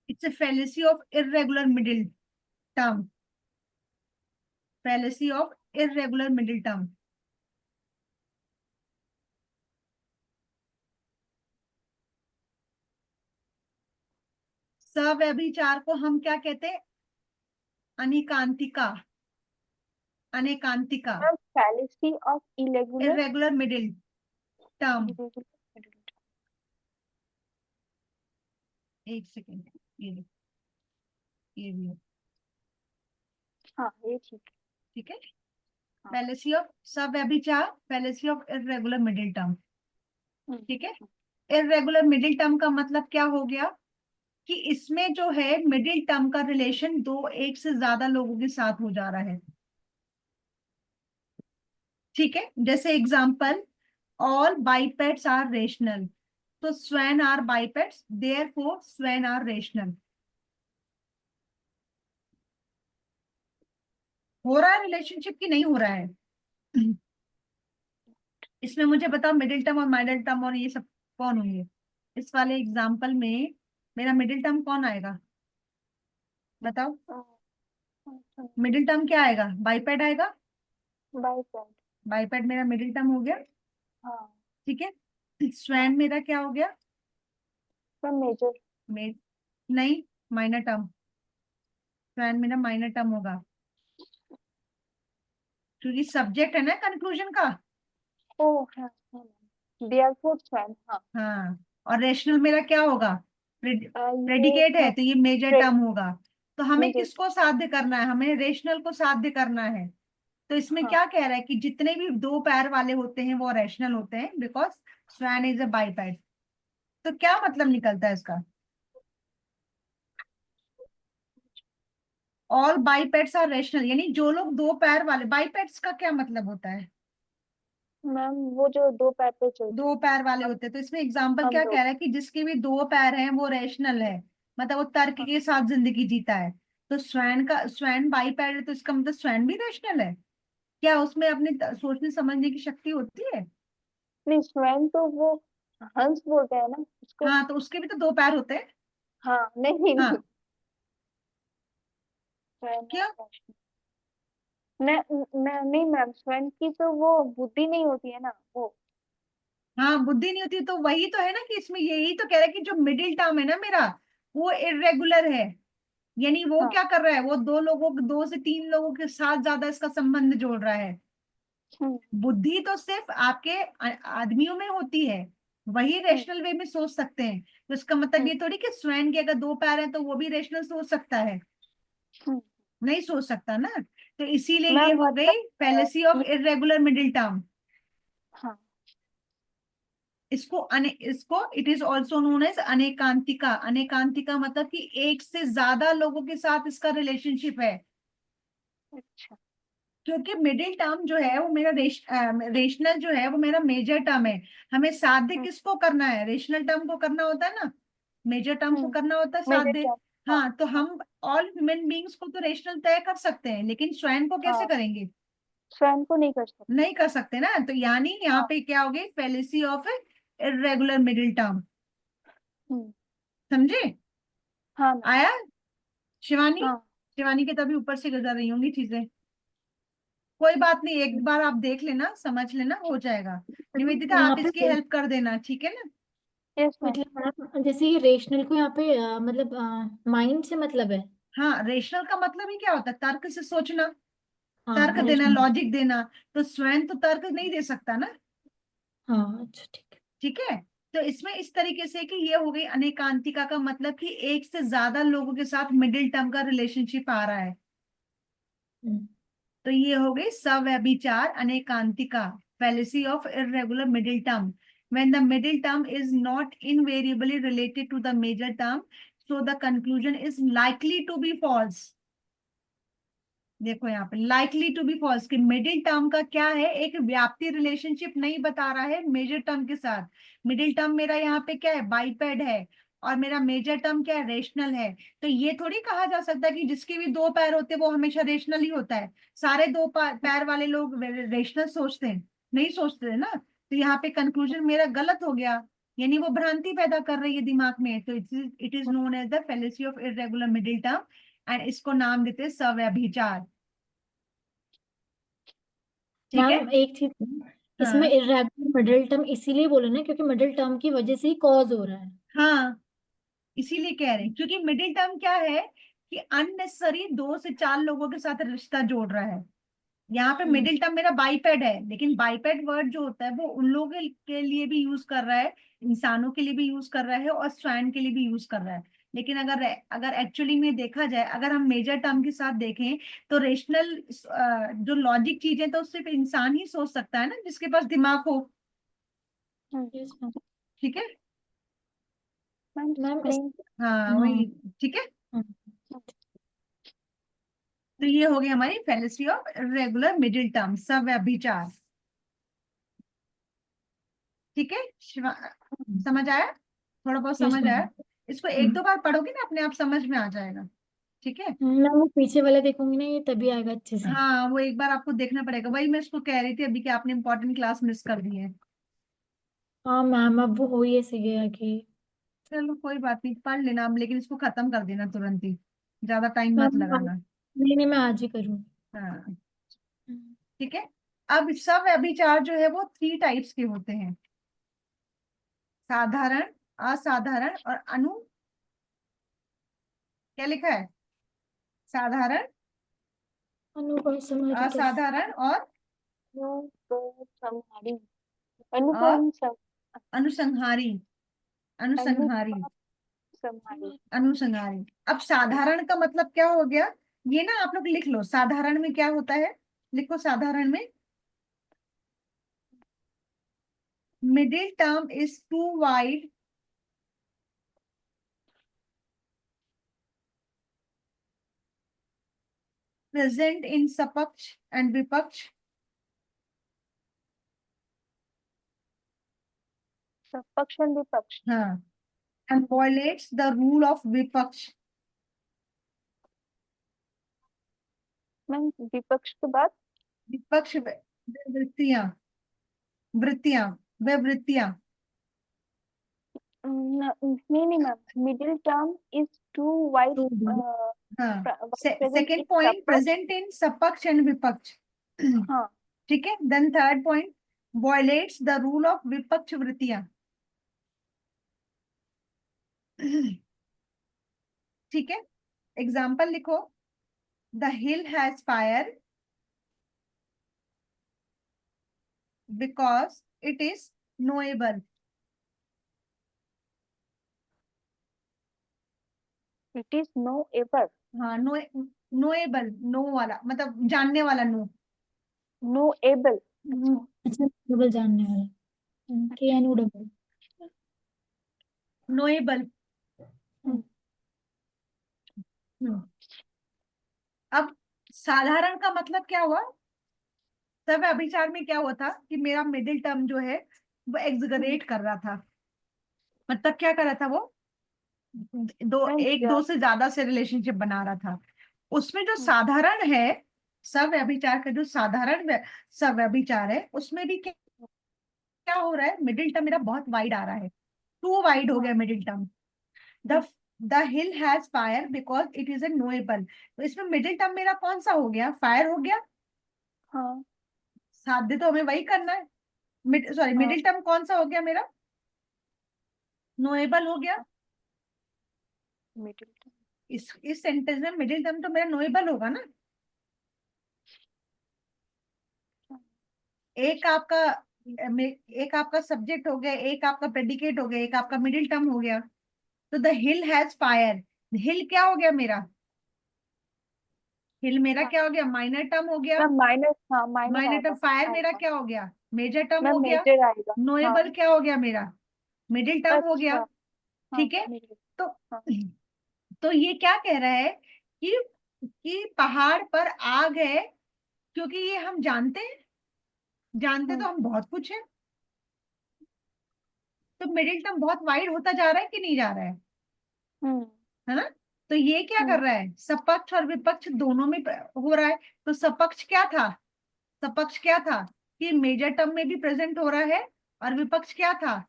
it's a fallacy of irregular middle term, fallacy of irregular middle term। सव्यभिचार को हम क्या कहते हैं, अनिकांतिका, अनेकांतिका,
fallacy of irregular।
irregular middle term। एक सेकेंड, ये लो। ये भी है,
हाँ ये ठीक
ठीक है।
हाँ।
Fallacy of savyabhichara, fallacy of irregular middle term,
है।
ठीक है। इर्रेगुलर मिडिल टर्म का मतलब क्या हो गया कि इसमें जो है मिडिल टर्म का रिलेशन दो एक से ज्यादा लोगों के साथ हो जा रहा है, ठीक है। जैसे example, all bipeds are rational, तो swans are bipeds, therefore swans are rational. हो रहा है रिलेशनशिप की नहीं हो रहा है? इसमें मुझे बताओ मिडिल टर्म और माइडल टर्म और ये सब कौन होंगे? इस वाले एग्जांपल में मेरा मिडिल टर्म कौन आएगा, बताओ। मिडिल टर्म क्या आएगा? बाइपेड आएगा।
बाइसेप्स।
बाइपेड मेरा मिडिल टर्म हो गया,
हाँ
ठीक है।
हाँ।
स्वेन मेरा क्या हो गया?
सब मेजर।
मे नहीं, माइनर टर्म। स्वेन मेरा माइनर टर्म होगा, क्योंकि सब्जेक्ट है ना कंक्लूजन का।
ओ हाँ हाँ देयरफॉर स्वेन हाँ।
हाँ, और रेशनल मेरा क्या होगा?
ये
प्रेडिकेट है,
हाँ
तो ये मेजर टर्म होगा। तो हमें
मेजर।
किसको साध्य करना है? हमें रेशनल को साध्य करना है। तो इसमें
हाँ
क्या कह रहा है कि जितने भी दो पैर वाले होते हैं वो रेशनल होते हैं, बिकॉज स्वैन इज अ बाइपेड। तो क्या मतलब निकलता है इसका? ऑल बाइपेड्स आर रेशनल, यानी जो लोग दो पैर वाले, बाइपेड्स का क्या मतलब होता है?
मैम वो जो दो पैर पे चलते
दो पैर वाले होते हैं। तो इसमें एग्जाम्पल
हम
क्या कह
लोग।
रहा है कि जिसके भी दो पैर हैं वो रेशनल है, मतलब वो तर्क
हाँ
के साथ जिंदगी जीता है। तो स्वैन का, स्वैन बाइपेड है, तो इसका मतलब स्वैन भी रेशनल है। क्या उसमें अपने सोचने समझने की शक्ति होती है?
नहीं स्वेन तो वो हंस बोलते हैं ना उसको।
हाँ, तो उसके भी तो दो पैर होते हैं।
हाँ नहीं नहीं
हाँ,
स्वेन
क्या?
नहीं मैम स्वेन की तो वो बुद्धि नहीं होती है ना वो।
हाँ, बुद्धि नहीं होती, तो वही तो है ना कि इसमें यही तो कह रहा है कि जो मिडिल टर्म है ना मेरा, वो इरेगुलर है। यानी वो
हाँ
क्या कर रहा है, वो दो लोगों, दो से तीन लोगों के साथ ज्यादा इसका संबंध जोड़ रहा है।
हम्म
बुद्धि तो सिर्फ आपके आदमियों में होती है, वही
हम्म
रेशनल वे में सोच सकते हैं। तो इसका मतलब
हम्म
ये थोड़ी कि स्वयं के अगर दो पैर हैं तो वो भी रेशनल सोच सकता है,
हम्म।
नहीं सोच सकता ना। तो इसीलिए ये
मैम
हो
मतलब
गई fallacy of irregular middle term.
हाँ
इसको it is also known as anekantika. अनेकांतिका मतलब कि एक से ज्यादा लोगों के साथ इसका रिलेशनशिप है।
अच्छा।
क्योंकि मिडिल टर्म जो है वो मेरा रेशनल जो है वो मेरा मेजर टर्म है। हमें साध्य
हम्म
किसको करना है? रेशनल टर्म को करना होता है ना, मेजर टर्म को
हम्म
करना होता है
मेजर
साध्य।
टर्म। हाँ
हाँ, तो
हाँ
हम ऑल ह्यूमन बींग्स को तो रेशनल तय कर सकते हैं, लेकिन स्वयं को कैसे
हाँ
करेंगे?
स्वयं को नहीं कर सकते।
नहीं कर सकते ना। तो यानी यहाँ
हाँ
पे क्या हो गई? Fallacy of irregular middle term.
हम्म
समझे?
हाँ मैम।
आया? शिवानी,
हाँ
शिवानी के तभी ऊपर से गुजर रही होंगी चीजें। कोई बात नहीं, एक बार आप देख लेना, समझ लेना, हो जाएगा। निवेदिता
यहाँ
आप इसकी
पे
हेल्प कर देना, ठीक है ना?
Yes ma'am.
मतलब मैम जैसे ये रेशनल को यहाँ पे मतलब माइंड से मतलब है।
हाँ, रेशनल का मतलब ही क्या होता है? तर्क से सोचना,
हाँ
तर्क देना,
रेशनल।
लॉजिक देना। तो स्वयं तो तर्क नहीं दे सकता ना,
हाँ अच्छा ठीक है।
ठीक है। तो इसमें इस तरीके से कि ये हो गई अनेकांतिका का मतलब कि एक से ज्यादा लोगों के साथ मिडिल टर्म का रिलेशनशिप आ रहा है।
हम्म।
तो ये हो गई सव्यभिचार अनेकांतिका, fallacy of irregular middle term, when the middle term is not invariably related to the major term, so the conclusion is likely to be false। देखो यहाँ पे likely to be false कि मिडिल टर्म का क्या है, एक व्याप्ति relationship नहीं बता रहा है मेजर टर्म के साथ। मिडिल टर्म मेरा यहाँ पे क्या है? बाइपेड है। और मेरा मेजर टर्म क्या है? रेशनल है। तो ये थोड़ी कहा जा सकता कि जिसके भी दो पैर होते हैं वो हमेशा रेशनल ही होता है। सारे दो पैर वाले लोग रेशनल सोचते हैं? नहीं सोचते हैं ना। तो यहाँ पे कंक्लूजन मेरा गलत हो गया, यानी वो भ्रांति पैदा कर रही है दिमाग में। तो it is known as the fallacy of irregular middle term, and इसको नाम देते हैं सव्यभिचार, ठीक है।
मैम एक चीज, इसमें
हाँ
इर्रेगुलर मिडिल टर्म इसीलिए बोले ना क्योंकि मिडिल टर्म की वजह से ही कॉज हो रहा है।
हाँ, इसीलिए कह रहे हैं क्योंकि मिडिल टर्म क्या है कि अननेसेसरी दो से चार लोगों के साथ रिश्ता जोड़ रहा है। यहाँ पे
हम्म।
मिडिल टर्म मेरा बाइपेड है, लेकिन बाइपेड वर्ड जो होता है वो उन लोगों के लिए भी यूज कर रहा है, इंसानों के लिए भी यूज कर रहा है और स्वैन के लिए भी यूज कर रहा है। लेकिन अगर अगर एक्चुअली में देखा जाए, अगर हम मेजर टर्म के साथ देखें तो रेशनल जो लॉजिक चीजें तो सिर्फ इंसान ही सोच सकता है ना, जिसके पास दिमाग हो।
Yes, ma'am.
ठीक है।
मैम
मैम
स्क्रीन
हाँ
हाँ
वही। ठीक है। तो ये हो गई हमारी fallacy of regular middle term, savyabhichara. ठीक है, समझ आया? थोड़ा बहुत
यस
समझ आया?
मैम।
इसको एक दो बार पढ़ोगे ना, अपने आप समझ में आ जाएगा। ठीक है।
मैं वो पीछे वाला देखूंगी ना, ये तभी आएगा अच्छे से।
हाँ वो एक बार आपको देखना पड़ेगा, वही मैं इसको कह रही थी अभी कि आपने इंपॉर्टेंट क्लास मिस कर दी है।
हाँ मैम, अब वो हो ही ऐसे गया कि
चलो कोई बात नहीं, पढ़ लेना अब, लेकिन इसको खत्म कर देना तुरंत ही, ज्यादा टाइम मत
मैम
लगाना।
नहीं नहीं, मैं आज ही करूँगी।
हाँ ठीक है। अब सब व्यभिचार जो है वो 3 टाइप्स के होते हैं, साधारण, असाधारण और क्या लिखा है? साधारण,
अनुभव समाधि कैसे?
असाधारण और
अनुपसंहारी,
और
अनुपम
अनुसंहारी। अनुसंहारी,
अनुपसंहारी।
अनुसंहारी। अब साधारण का मतलब क्या हो गया, ये ना आप लोग लिख लो, साधारण में क्या होता है, लिखो साधारण में, middle term is too wide present in sapaksha and vipaksha,
paksha and vipaksha.
हाँ, and violates the rule of vipaksha.
Ma'am विपक्ष के बाद
विपक्ष वृत्तियां, वृत्तियां, वे वृत्तियां।
नहीं नहीं ma'am, middle term is too wide
तो
हाँ,
present
second
in
point
sapaksha.
Present in sapaksha and vipaksha.
हाँ
ठीक है। Then third point, violates the rule of vipaksha वृत्तियां। ठीक है। एग्जाम्पल लिखो, the hill has fire because it is knowable.
It is know ever,
हाँ, नोएबल, नो वाला मतलब जानने वाला, नो।
No able. अच्छा
अच्छा, डबल जानने वाला, के
अच्छा।
N O double.
नोएबल।
हम्म,
अब साधारण का मतलब क्या हुआ, सब अभिचार में क्या हुआ था कि मेरा मिडिल टर्म जो है वो
हम्म,
एग्जगरेट कर रहा था, मतलब क्या कर रहा था वो,
मैम
एक दो से ज्यादा से रिलेशनशिप बना रहा था। उसमें जो
हम्म,
साधारण है, सब व्यभिचार का जो साधारण सब व्यभिचार है, उसमें भी क्या क्या हो रहा है, मिडिल टर्म मेरा बहुत वाइड आ रहा है, टू वाइड हो
हाँ
गया middle term. The
hmm,
the hill has fire because it is a knowable. तो इसमें मिडिल टर्म मेरा कौन सा हो गया, फायर हो गया।
हाँ
साध्य तो हमें वही करना है, सॉरी
हाँ
मिडिल टर्म कौन सा हो गया मेरा, नोएबल हो गया।
Middle term.
इस सेंटेंस में मिडिल टर्म तो मेरा नोएबल होगा ना। एक आपका एक आपका सब्जेक्ट हो गया, एक आपका प्रेडिकेट हो गया, एक आपका मिडिल टर्म हो गया। तो द हिल हैज फायर, हिल क्या हो गया मेरा, हिल मेरा
हाँ
क्या हो गया, माइनर टर्म हो गया।
मैम माइनर, हाँ माइनर
माइनर टर्म,
आएगा।
फायर मेरा
आएगा
क्या हो गया, मेजर टर्म हो
मैम,
गया।
मेजर आएगा। हाँ
नोएबल क्या हो गया मेरा, मिडिल टर्म हो गया।
अच्छा। हाँ
ठीक है।
मिडिल।
तो
हाँ
तो ये क्या कह रहा है कि पहाड़ पर आग है, क्योंकि ये हम जानते हैं, जानते तो
हम्म
हम बहुत कुछ है। तो मिडिल टर्म बहुत वाइड होता जा रहा है कि नहीं जा रहा
हम्म
है ना? तो ये क्या कर
हम्म,
रहा है, सपक्ष और विपक्ष दोनों में हो रहा है। तो सपक्ष क्या था, सपक्ष क्या था कि मेजर टर्म में भी प्रेजेंट हो रहा है, और विपक्ष क्या था,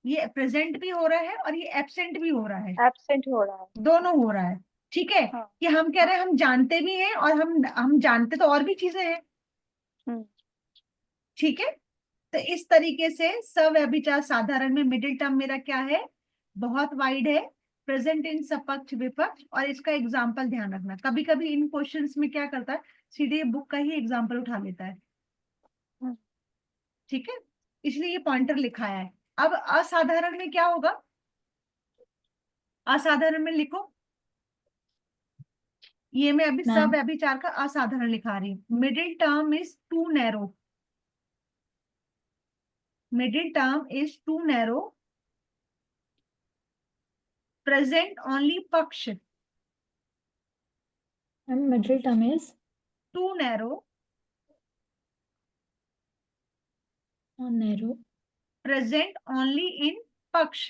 ये प्रेजेंट भी हो रहा है और ये एब्सेंट भी हो रहा है,
एब्सेंट हो रहा है।
दोनों हो
अच्छा।
रहा है। ठीक है।
हाँ
कि हम कह
हाँ
रहे हैं हम जानते भी हैं और हम जानते तो और भी चीजें हैं।
हम्म
ठीक है। तो इस तरीके से सव्यभिचार साधारण में मिडिल टर्म मेरा क्या है, बहुत वाइड है, प्रेजेंट इन सपक्ष विपक्ष। और इसका एग्जाम्पल ध्यान रखना, कभी कभी इन क्वेश्चंस में क्या करता है, सीधे बुक का ही एग्जाम्पल उठा लेता है।
हम्म,
ठीक है, इसलिए ये पॉइंटर लिखा है। अब असाधारण में क्या होगा, असाधारण में लिखो, ये मैं अभी सब
मैम
व्यभिचार का असाधारण लिखा रही हूँ। Middle term is too narrow, middle term is too narrow, present only पक्ष,
ma'am middle term is
too narrow,
narrow,
present only in पक्ष।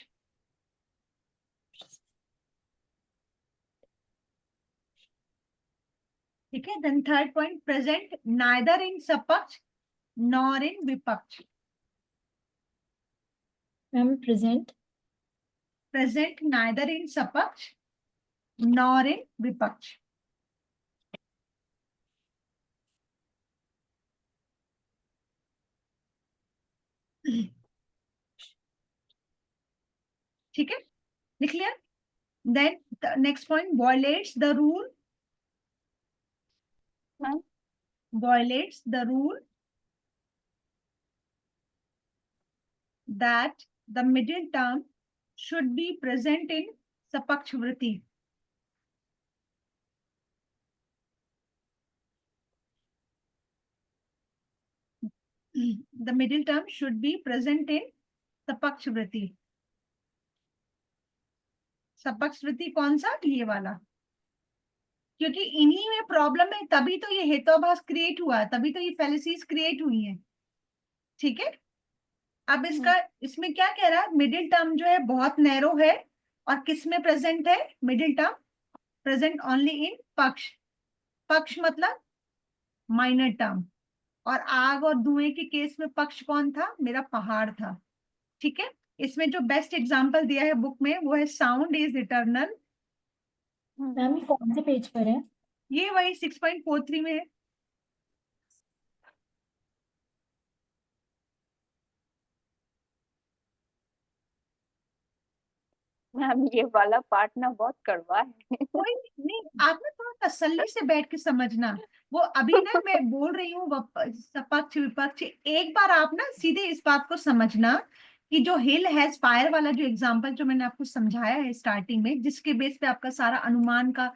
ठीक है, then third point, present neither in सपक्ष नॉर इन विपक्ष,
ma'am present
present neither in सपक्ष nor in विपक्ष। ठीक है, लिख लिया। Then next point, violates the rule,
ma'am
violates the rule that the middle term should be present in sapakshvriti. The middle term should be present in sapakshvriti. sapakshvriti कौन सा? ये वाला, क्योंकि इन्हीं में प्रॉब्लम है, तभी तो ये हेतुआभास क्रिएट हुआ है, तभी तो ये फैलेसीज क्रिएट हुई है। ठीक है, अब इसका इसमें क्या कह रहा है, मिडिल टर्म जो है बहुत नैरो है, और किस में प्रेजेंट है middle term? Present only in पक्ष, पक्ष मतलब माइनर टर्म, और आग और धुएं के केस में पक्ष कौन था? मेरा पहाड़ था। ठीक है, इसमें जो बेस्ट एग्जांपल दिया है बुक में वो है साउंड इज इटर्नल,
मैम ये कौन से पेज पर है?
ये वही 6.43 में है।
मैम ये वाला पार्ट ना बहुत कड़वा है।
कोई नहीं, आप ना थोड़ा तसल्ली से बैठ के समझना, वो अभी ना मैं बोल रही हूँ सपक्ष विपक्ष, एक बार आप ना सीधे इस बात को समझना कि जो हिल हैज फायर वाला जो एग्जांपल जो मैंने आपको समझाया है स्टार्टिंग में, जिसके बेस पे आपका सारा अनुमान का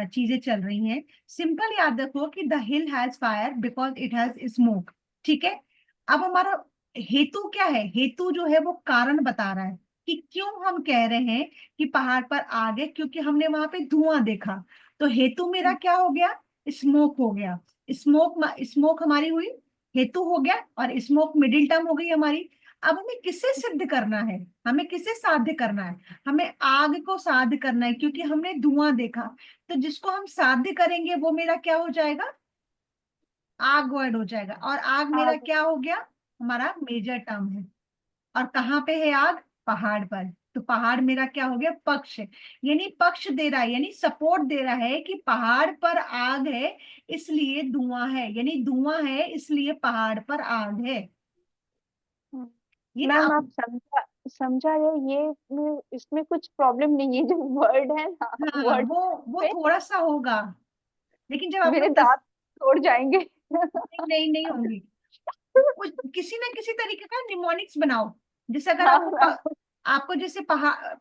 चीजें चल रही हैं, सिंपल याद रखो कि the hill has fire because it has smoke. ठीक है, अब हमारा हेतु क्या है? हेतु जो है वो कारण बता रहा है कि क्यों हम कह रहे हैं कि पहाड़ पर आग है, क्योंकि हमने वहां पे धुआं देखा। तो हेतु मेरा क्या हो गया? स्मोक हो गया। स्मोक स्मोक हमारी हुई हेतु हो गया, और स्मोक मिडिल टर्म हो गई हमारी। अब हमें किसे सिद्ध करना है? हमें किसे साध्य करना है? हमें आग को साध्य करना है, क्योंकि हमने धुआं देखा। तो जिसको हम साध्य करेंगे वो मेरा क्या हो जाएगा? आग वर्ड हो जाएगा, और आग मेरा
आग
क्या हो गया? हमारा मेजर टर्म है। और कहाँ पे है आग? पहाड़ पर। तो पहाड़ मेरा क्या हो गया? पक्ष। यानी पक्ष दे रहा है, यानी सपोर्ट दे रहा है कि पहाड़ पर आग है इसलिए धुआं है, यानी धुआं है इसलिए पहाड़ पर आग है। ये ना
मैम आप समझा समझा रहे ये इसमें कुछ प्रॉब्लम नहीं है, जो वर्ड है ना
हाँ,
वर्ड
वो
पे
थोड़ा सा होगा, लेकिन जब आप
मेरे
लोग
दांत तोड़ जाएंगे।
नहीं नहीं नहीं होंगी, कुछ किसी ना किसी तरीके का निमोनिक्स बनाओ। जैसे अगर
हाँ
आपको
मैम।
आपको जैसे पहाड़,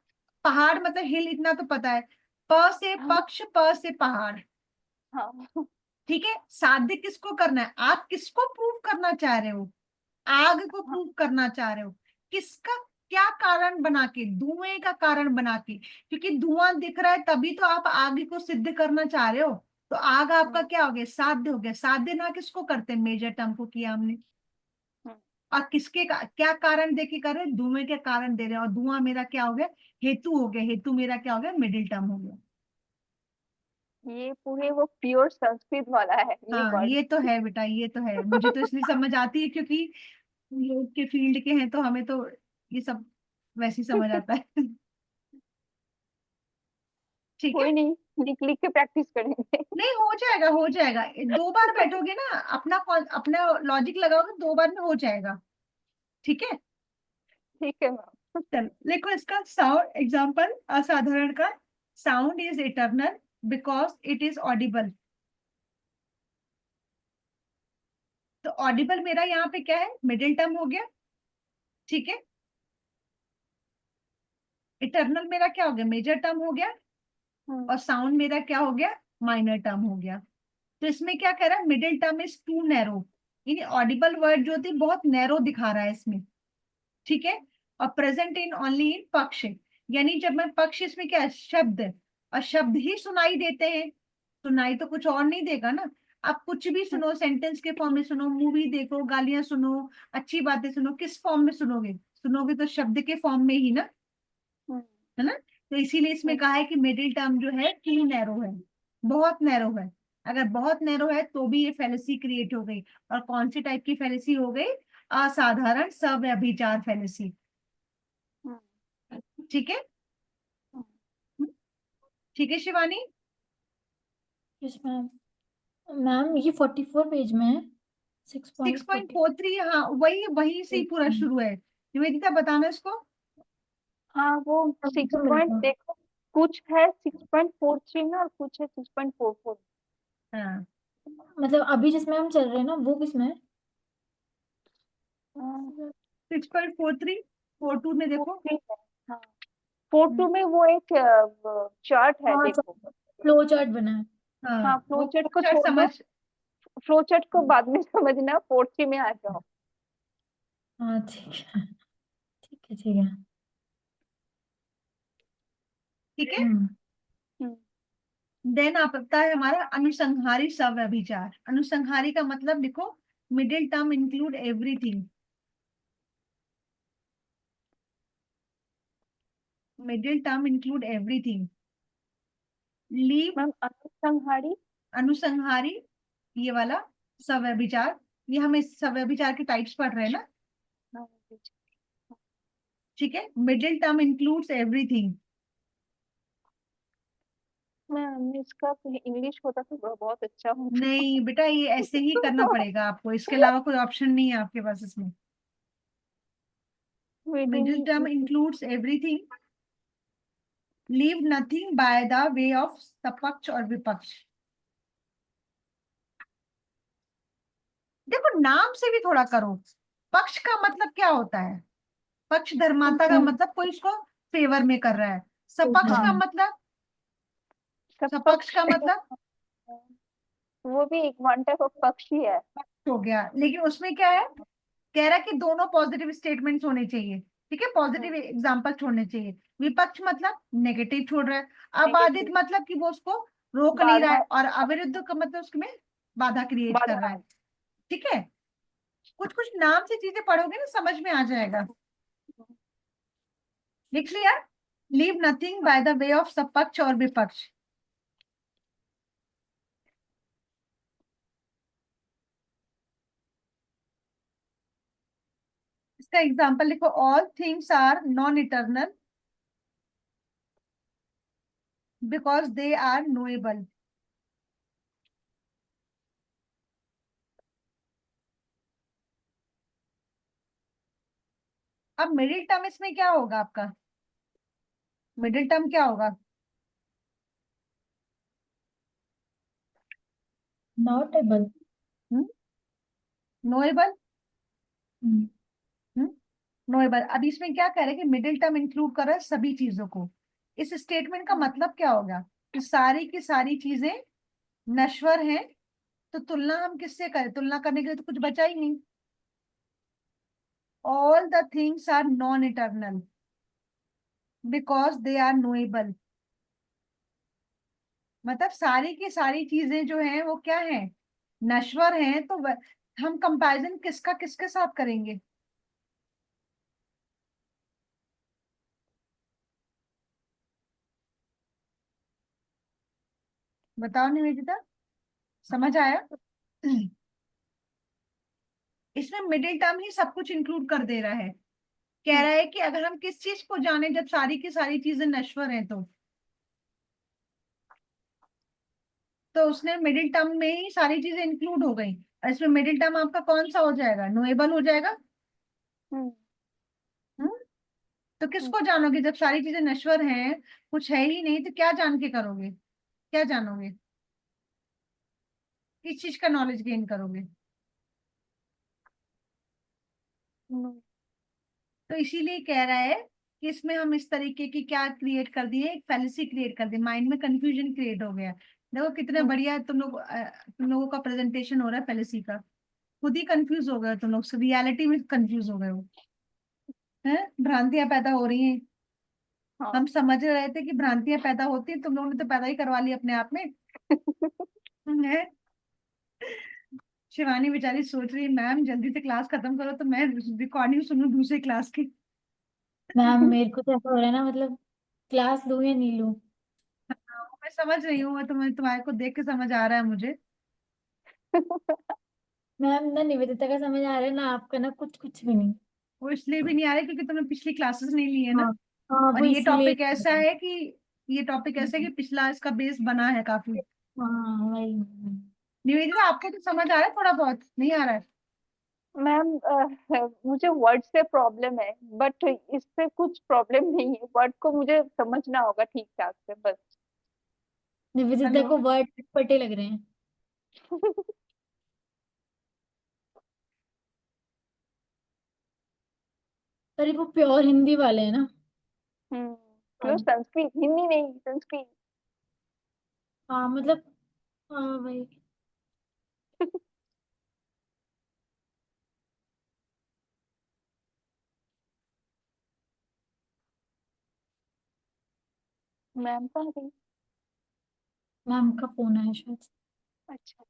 पहाड़ मतलब हिल, इतना तो पता है। प से
हाँ
पक्ष, प से पहाड़।
हाँ
ठीक है, साध्य किसको करना है? आप किसको प्रूव करना चाह रहे हो? आग को
हाँ
प्रूव करना चाह रहे हो। किसका? क्या कारण बना के? धुएं का कारण बना के, क्योंकि धुआं दिख रहा है तभी तो आप आग को सिद्ध करना चाह रहे हो। तो आग आपका क्या हो गया? साध्य हो गया। साध्य ना किसको करते? मेजर टर्म को किया हमने। और किसके क्या कारण दे के कर रहे? धुएं के कारण दे रहे हैं, और धुआं मेरा क्या हो गया? हेतु हो गया। हेतु मेरा क्या हो गया? मिडिल टर्म हो गया।
ये पूरे वो प्योर संस्कृत वाला है ये
हाँ,
वर्ड।
ये तो है बेटा, ये तो है, मुझे तो इसलिए समझ आती है क्योंकि हम लोग के फील्ड के हैं, तो हमें तो ये सब वैसे ही समझ आता है। ठीक है,
कोई नहीं, लिख लिख के प्रैक्टिस करेंगे।
नहीं हो जाएगा, हो जाएगा। 2 बार बैठोगे ना, अपना लॉजिक लगाओगे, 2 बार में हो जाएगा। ठीक है,
ठीक है मैम।
चलो देखो इसका साउंड एग्जाम्पल असाधारण का। Sound is eternal because it is Audible. तो ऑडिबल मेरा यहाँ पे क्या है? मिडिल टर्म हो गया। ठीक है, इटरनल मेरा क्या हो गया, मेजर टर्म हो गया, और साउंड मेरा क्या हो गया, माइनर टर्म हो गया। तो इसमें क्या कह रहा है, middle term is too narrow, यानी ऑडिबल वर्ड जो थी बहुत नैरो दिखा रहा है इसमें, ठीक है। और प्रेजेंट इन ओनली इन पक्ष, यानी जब मैं पक्ष, इसमें क्या है, शब्द, और शब्द ही सुनाई देते हैं, सुनाई तो कुछ और नहीं देगा ना। आप कुछ भी सुनो, सेंटेंस के फॉर्म में सुनो, मूवी देखो, गालियां सुनो, अच्छी बातें सुनो, किस फॉर्म में सुनोगे, सुनोगे तो शब्द के फॉर्म में ही ना, है ना। तो इसीलिए इसमें कहा है कि मिडिल टर्म जो है टू नैरो है, बहुत नैरो है। अगर बहुत नैरो है तो भी ये फेलिसी क्रिएट हो गई। और कौन सी टाइप की फेलिसी हो गई, असाधारण सव्यभिचार फेलिसी, ठीक है। ठीक है शिवानी।
Yes ma'am. मैम ये 44 पेज में है, 6.40।
6.43, हाँ वही वही से ही पूरा शुरू है। निवेदिता बताना इसको।
हाँ वो
अब
6
तो
पॉइंट
मिलता।
देखो, कुछ है 6.43 में और कुछ है 6.44।
हाँ
मतलब अभी जिसमें हम चल रहे हैं ना, वो किसमें है?
6.43, 42 में
वो
देखो।
ठीक है। हाँ 42 में वो एक चार्ट है,
हाँ,
देखो।
फ्लो चार्ट बना है।
हाँ
हाँ
फ्लो
वो
चार्ट को
चार्ट
छोड़ दो,
समझ।
फ्लो चार्ट को बाद में समझना, 43 में आ जाओ।
हाँ ठीक है, ठीक है, ठीक है।
ठीक है।
हम्म।
हम्म,
देन आता है हमारा अनुसंहारी सव्यभिचार। अनुसंहारी का मतलब लिखो, middle term include everything, middle term include everything. Leave,
ma'am अनुसंहारी।
अनुसंहारी, ये वाला सव्यभिचार, ये हम इस सव्यभिचार के टाइप्स पढ़ रहे हैं ना,
हाँ,
ठीक है। Middle term includes everything.
Ma'am इसका इंग्लिश होता तो बहुत अच्छा होता।
नहीं बेटा, ये ऐसे ही करना पड़ेगा आपको, इसके अलावा कोई ऑप्शन नहीं है आपके पास इसमें। Middle term
middle.
Includes everything, leave nothing by the way of सपक्ष और विपक्ष। देखो नाम से भी थोड़ा करो, पक्ष का मतलब क्या होता है, पक्ष धर्माता का मतलब कोई इसको फेवर में कर रहा है, सपक्ष
हाँ
का मतलब,
सब
सपक्ष
पक्ष
का मतलब
वो भी एक वन टाइप ऑफ पक्षी है।
पक्ष हो गया, लेकिन उसमें क्या है, कह रहा है कि दोनों पॉजिटिव स्टेटमेंट्स होने चाहिए, ठीक है, पॉजिटिव एग्जाम्पल छोड़ने चाहिए। विपक्ष मतलब नेगेटिव छोड़ रहा है, अबाधित
नेगेटिव,
मतलब कि वो उसको रोक नहीं रहा
बाधा,
है, और अविरुद्ध का मतलब उसमें बाधा क्रिएट कर
बाधा।
रहा है, ठीक है। कुछ कुछ नाम से चीजें पढ़ोगे ना समझ में आ जाएगा। लिख लिया, leave nothing by the way of सपक्ष और विपक्ष। इसका एग्जाम्पल लिखो, all things are non eternal because they are knowable. अब मिडिल टर्म इसमें क्या होगा आपका, मिडिल टर्म क्या होगा,
नॉट एबल।
Knowable, knowable. अब इसमें क्या कह रहे हैं कि मिडिल टर्म इंक्लूड कर रहा है सभी चीजों को। इस स्टेटमेंट का मतलब क्या होगा, कि सारी की सारी चीजें नश्वर हैं, तो तुलना हम किससे करें, तुलना करने के लिए तो कुछ बचा ही नहीं। All the things are non eternal because they are knowable, मतलब सारी की सारी चीजें जो हैं वो क्या है, नश्वर हैं, तो हम कंपैरिजन किसका किसके साथ करेंगे, बताओ निवेदिता, समझ आया। इसमें मिडिल टर्म ही सब कुछ इंक्लूड कर दे रहा है, कह रहा है कि अगर हम किस चीज को जाने जब सारी की सारी चीजें नश्वर हैं, तो उसने मिडिल टर्म में ही सारी चीजें इंक्लूड हो गई। और इसमें मिडिल टर्म आपका कौन सा हो जाएगा, नोएबल हो जाएगा। हम्म तो किसको जानोगे जब सारी चीजें नश्वर हैं, कुछ है ही नहीं, तो क्या जान के करोगे, क्या जानोगे, किस चीज का नॉलेज गेन करोगे। तो इसीलिए कह रहा है कि इसमें हम इस तरीके की क्या क्रिएट कर दिए, एक फैलेसी क्रिएट कर दी, माइंड में कंफ्यूजन क्रिएट हो गया। देखो कितने बढ़िया तुम लोगों का प्रेजेंटेशन हो रहा है फैलेसी का। खुद ही कंफ्यूज हो गए तुम लोग, रियलिटी में कंफ्यूज हो गए हो, हैं, भ्रांतियां पैदा हो रही हैं।
हाँ।
हम समझ रहे थे कि भ्रांतियां पैदा होती हैं, तुम लोगों ने तो पैदा ही करवा ली अपने आप में, है। शिवानी बेचारी सोच रही है मैम जल्दी से क्लास खत्म करो तो मैं रिकॉर्डिंग सुनूं दूसरी क्लास की।
मैम मेरे को तो ऐसा हो रहा है ना, मतलब क्लास लूं या नहीं लूं।
हाँ, मैं समझ रही हूँ, मैं तुम्हारे को देख के समझ आ रहा है मुझे।
मैम ना निवेदिता का समझ आ रहा है ना, आपका ना कुछ कुछ भी नहीं।
वो इसलिए भी नहीं आ रहा है क्योंकि तुमने पिछली क्लासेस नहीं ली है ना।
हाँ हाँ,
और
वो
ये
इसलिए।
टॉपिक ऐसा है कि ये टॉपिक पिछला इसका बेस बना है काफी।
हाँ वही।
निवेदिता आपको तो समझ आ रहा है, थोड़ा बहुत नहीं आ रहा है?
मैम मुझे वर्ड से प्रॉब्लम है, बट इससे कुछ प्रॉब्लम नहीं है। वर्ड को मुझे समझना होगा ठीक ठाक से बस।
निवेदिता
हेलो।
को वर्ड पटे लग रहे हैं। अरे वो प्योर हिंदी वाले हैं ना।
प्योर संस्कृत, हिंदी नहीं, संस्कृत।
हाँ मतलब, हाँ भाई।
मैम कहाँ गई?
मैम का फोन आया शायद।
अच्छा।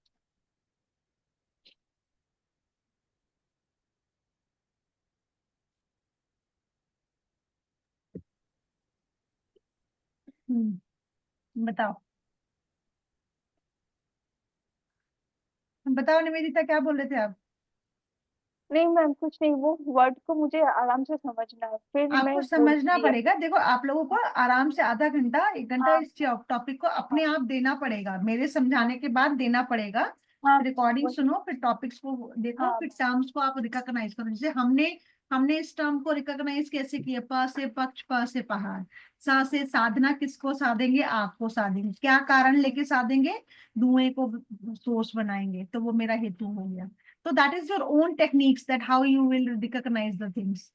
बताओ। बताओ निवेदिता क्या बोल रहे थे आप?
नहीं मैम कुछ नहीं, वो वर्ड को मुझे आराम से समझना है, फिर मैं
आपको समझना
बोलूंगी।
पड़ेगा, देखो आप लोगों को आराम से आधा घंटा 1 घंटा
हाँ
इस टॉपिक को
हाँ
अपने आप देना पड़ेगा, मेरे
हाँ
समझाने के बाद देना पड़ेगा।
हाँ।
रिकॉर्डिंग
वही।
सुनो, फिर टॉपिक्स को देखो,
हाँ
फिर टर्म्स को आप रिकॉग्नाइज करो। जैसे हमने हमने इस टर्म को रिकॉग्नाइज कैसे किया, प से पक्ष, प से पहाड़, सा से साधना, किसको साधेंगे, आपको साधेंगे, क्या कारण लेके साधेंगे, धुएं को सोर्स बनाएंगे, तो वो मेरा हेतु हो गया। तो that is your own techniques, that how you will recognize the things.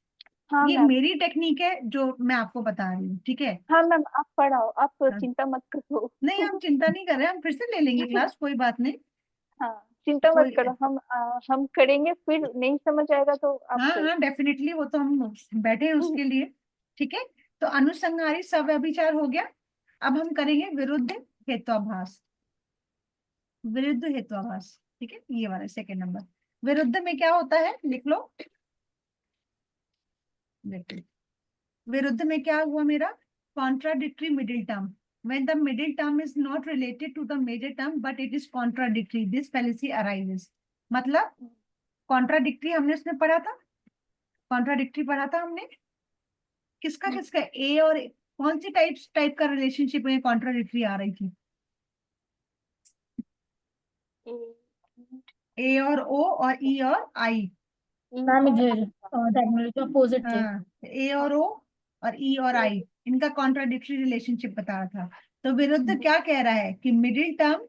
हाँ
ये
मैम।
मेरी टेक्निक है जो मैं आपको बता रही हूँ, ठीक है।
हाँ मैम, आप पढ़ाओ, आप
हाँ।
चिंता मत करो।
नहीं हम चिंता नहीं कर रहे, हम फिर से ले लेंगे क्लास, कोई बात नहीं।
हाँ, चिंता मत
कोई,
करो, हम करेंगे, फिर नहीं समझ आएगा तो आप
हाँ
करो।
हाँ डेफिनेटली, वो तो हम बैठे हैं उसके लिए। ठीक है। तो अनुसंहारी सव्यभिचार हो गया। अब हम करेंगे विरुद्ध हेत्वाभास। विरुद्ध हेत्वाभास, ठीक है, ये वाला सेकंड नंबर। विरुद्ध में क्या होता है, लिख लो। देखो विरुद्ध में क्या हुआ मेरा, contradictory middle term. when the middle term is not related to the major term but it is contradictory, this fallacy arises। मतलब कॉन्ट्राडिक्टरी हमने उसमें पढ़ा था, कॉन्ट्राडिक्टरी पढ़ा था हमने, किसका किसका, ए और कौन सी टाइप का रिलेशनशिप में कॉन्ट्राडिक्टरी आ रही थी, ए और ओ और ई और आई।
मैम इधर टेक्नोलॉजी अपोजिट थे।
हाँ, ए और ओ और ई और आई, इनका कॉन्ट्राडिक्टरी रिलेशनशिप बता रहा था। तो विरुद्ध क्या कह रहा है कि मिडिल टर्म,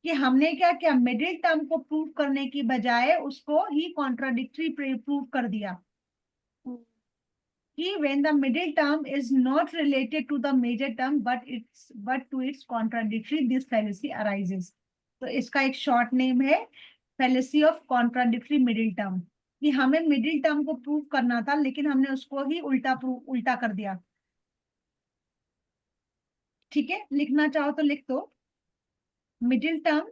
कि हमने क्या किया, मिडिल टर्म को प्रूव करने की बजाय उसको ही कॉन्ट्राडिक्टरी प्रूव कर दिया, कि when the middle term is not related to the major term but to its contradictory, this fallacy arises। तो इसका एक शॉर्ट नेम है fallacy of contradictory middle term, कि हमें मिडिल टर्म को प्रूव करना था लेकिन हमने उसको ही उल्टा कर दिया। ठीक है, लिखना चाहो तो लिख दो, मिडिल टर्म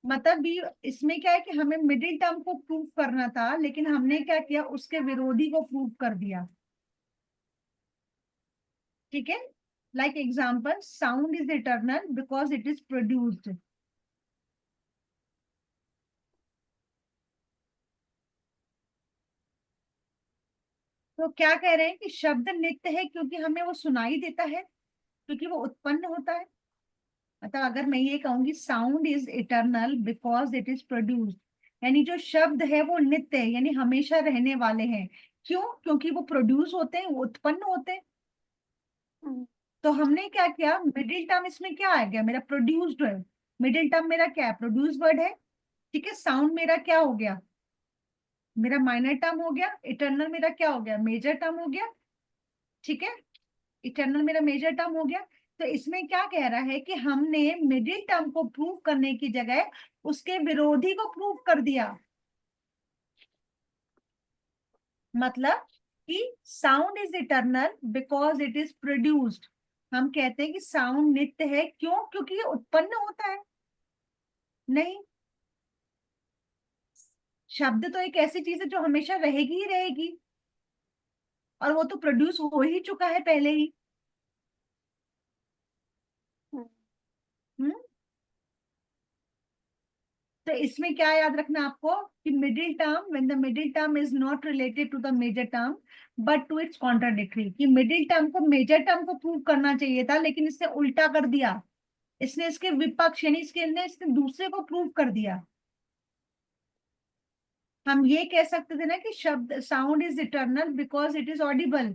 मतलब भी, इसमें क्या है कि हमें मिडिल टर्म को प्रूव करना था लेकिन हमने क्या किया, उसके विरोधी को प्रूव कर दिया। ठीक है, like example, sound is eternal because it is produced. तो क्या कह रहे हैं कि शब्द नित्य है क्योंकि हमें वो सुनाई देता है, क्योंकि वो उत्पन्न होता है। मतलब अगर मैं ये कहूंगी sound is eternal because it is produced, यानी जो शब्द है वो नित्य है, यानी हमेशा रहने वाले हैं। क्यों? क्योंकि वो प्रोड्यूस होते हैं, वो उत्पन्न होते हैं। तो हमने क्या किया, मिडिल टर्म इसमें क्या आ गया, मेरा प्रोड्यूस्ड है। मिडिल टर्म मेरा क्या है, प्रोड्यूस वर्ड है। ठीक है, साउंड मेरा क्या हो गया, मेरा माइनर टर्म हो गया, इटर्नल मेरा क्या हो गया, मेजर टर्म हो गया। ठीक है, इटर्नल मेरा मेजर टर्म हो गया। तो इसमें क्या कह रहा है कि हमने मिडिल टर्म को प्रूव करने की जगह उसके विरोधी को प्रूव कर दिया। मतलब कि sound is eternal because it is produced. हम कहते हैं कि साउंड नित्य है, क्यों? क्योंकि ये उत्पन्न होता है। नहीं, शब्द तो एक ऐसी चीज है जो हमेशा रहेगी ही रहेगी, और वो तो प्रोड्यूस हो ही चुका है पहले ही। हम्म तो इसमें क्या याद रखना आपको कि middle term, when the middle term is not related to the major term but to its contradictory, कि मिडिल टर्म को मेजर टर्म को प्रूव करना चाहिए था, लेकिन इसने उल्टा कर दिया। इसने इसके विपक्ष यानी इसने दूसरे को प्रूव कर दिया। हम ये कह सकते थे ना कि शब्द sound is eternal because it is Audible,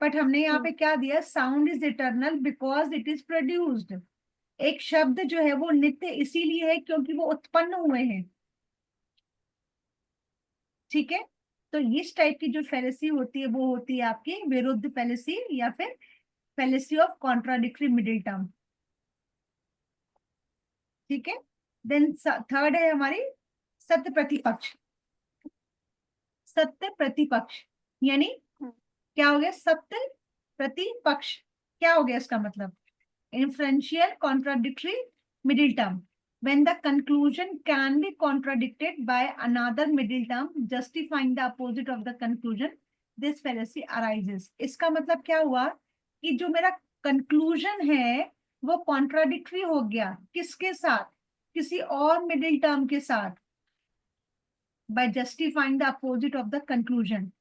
but हमने यहाँ पे क्या दिया, sound is eternal because it is produced. एक शब्द जो है वो नित्य इसीलिए है क्योंकि वो उत्पन्न हुए हैं। ठीक है, तो इस टाइप की जो फेलिसी होती है वो होती है आपकी विरुद्ध फेलिसी, या फिर fallacy of contradictory middle term. ठीक है, देन थर्ड है हमारी सत्य प्रतिपक्ष। सत्य प्रतिपक्ष यानी क्या हो गया, सत्य प्रतिपक्ष क्या हो गया इसका मतलब, inferential contradictory middle term when the conclusion can be contradicted by another middle term justifying the opposite of the conclusion, this fallacy arises। इसका मतलब क्या हुआ कि जो मेरा कंक्लूजन है वो कॉन्ट्राडिक्टरी हो गया, किसके साथ, किसी और मिडिल टर्म के साथ, by justifying the opposite of the conclusion।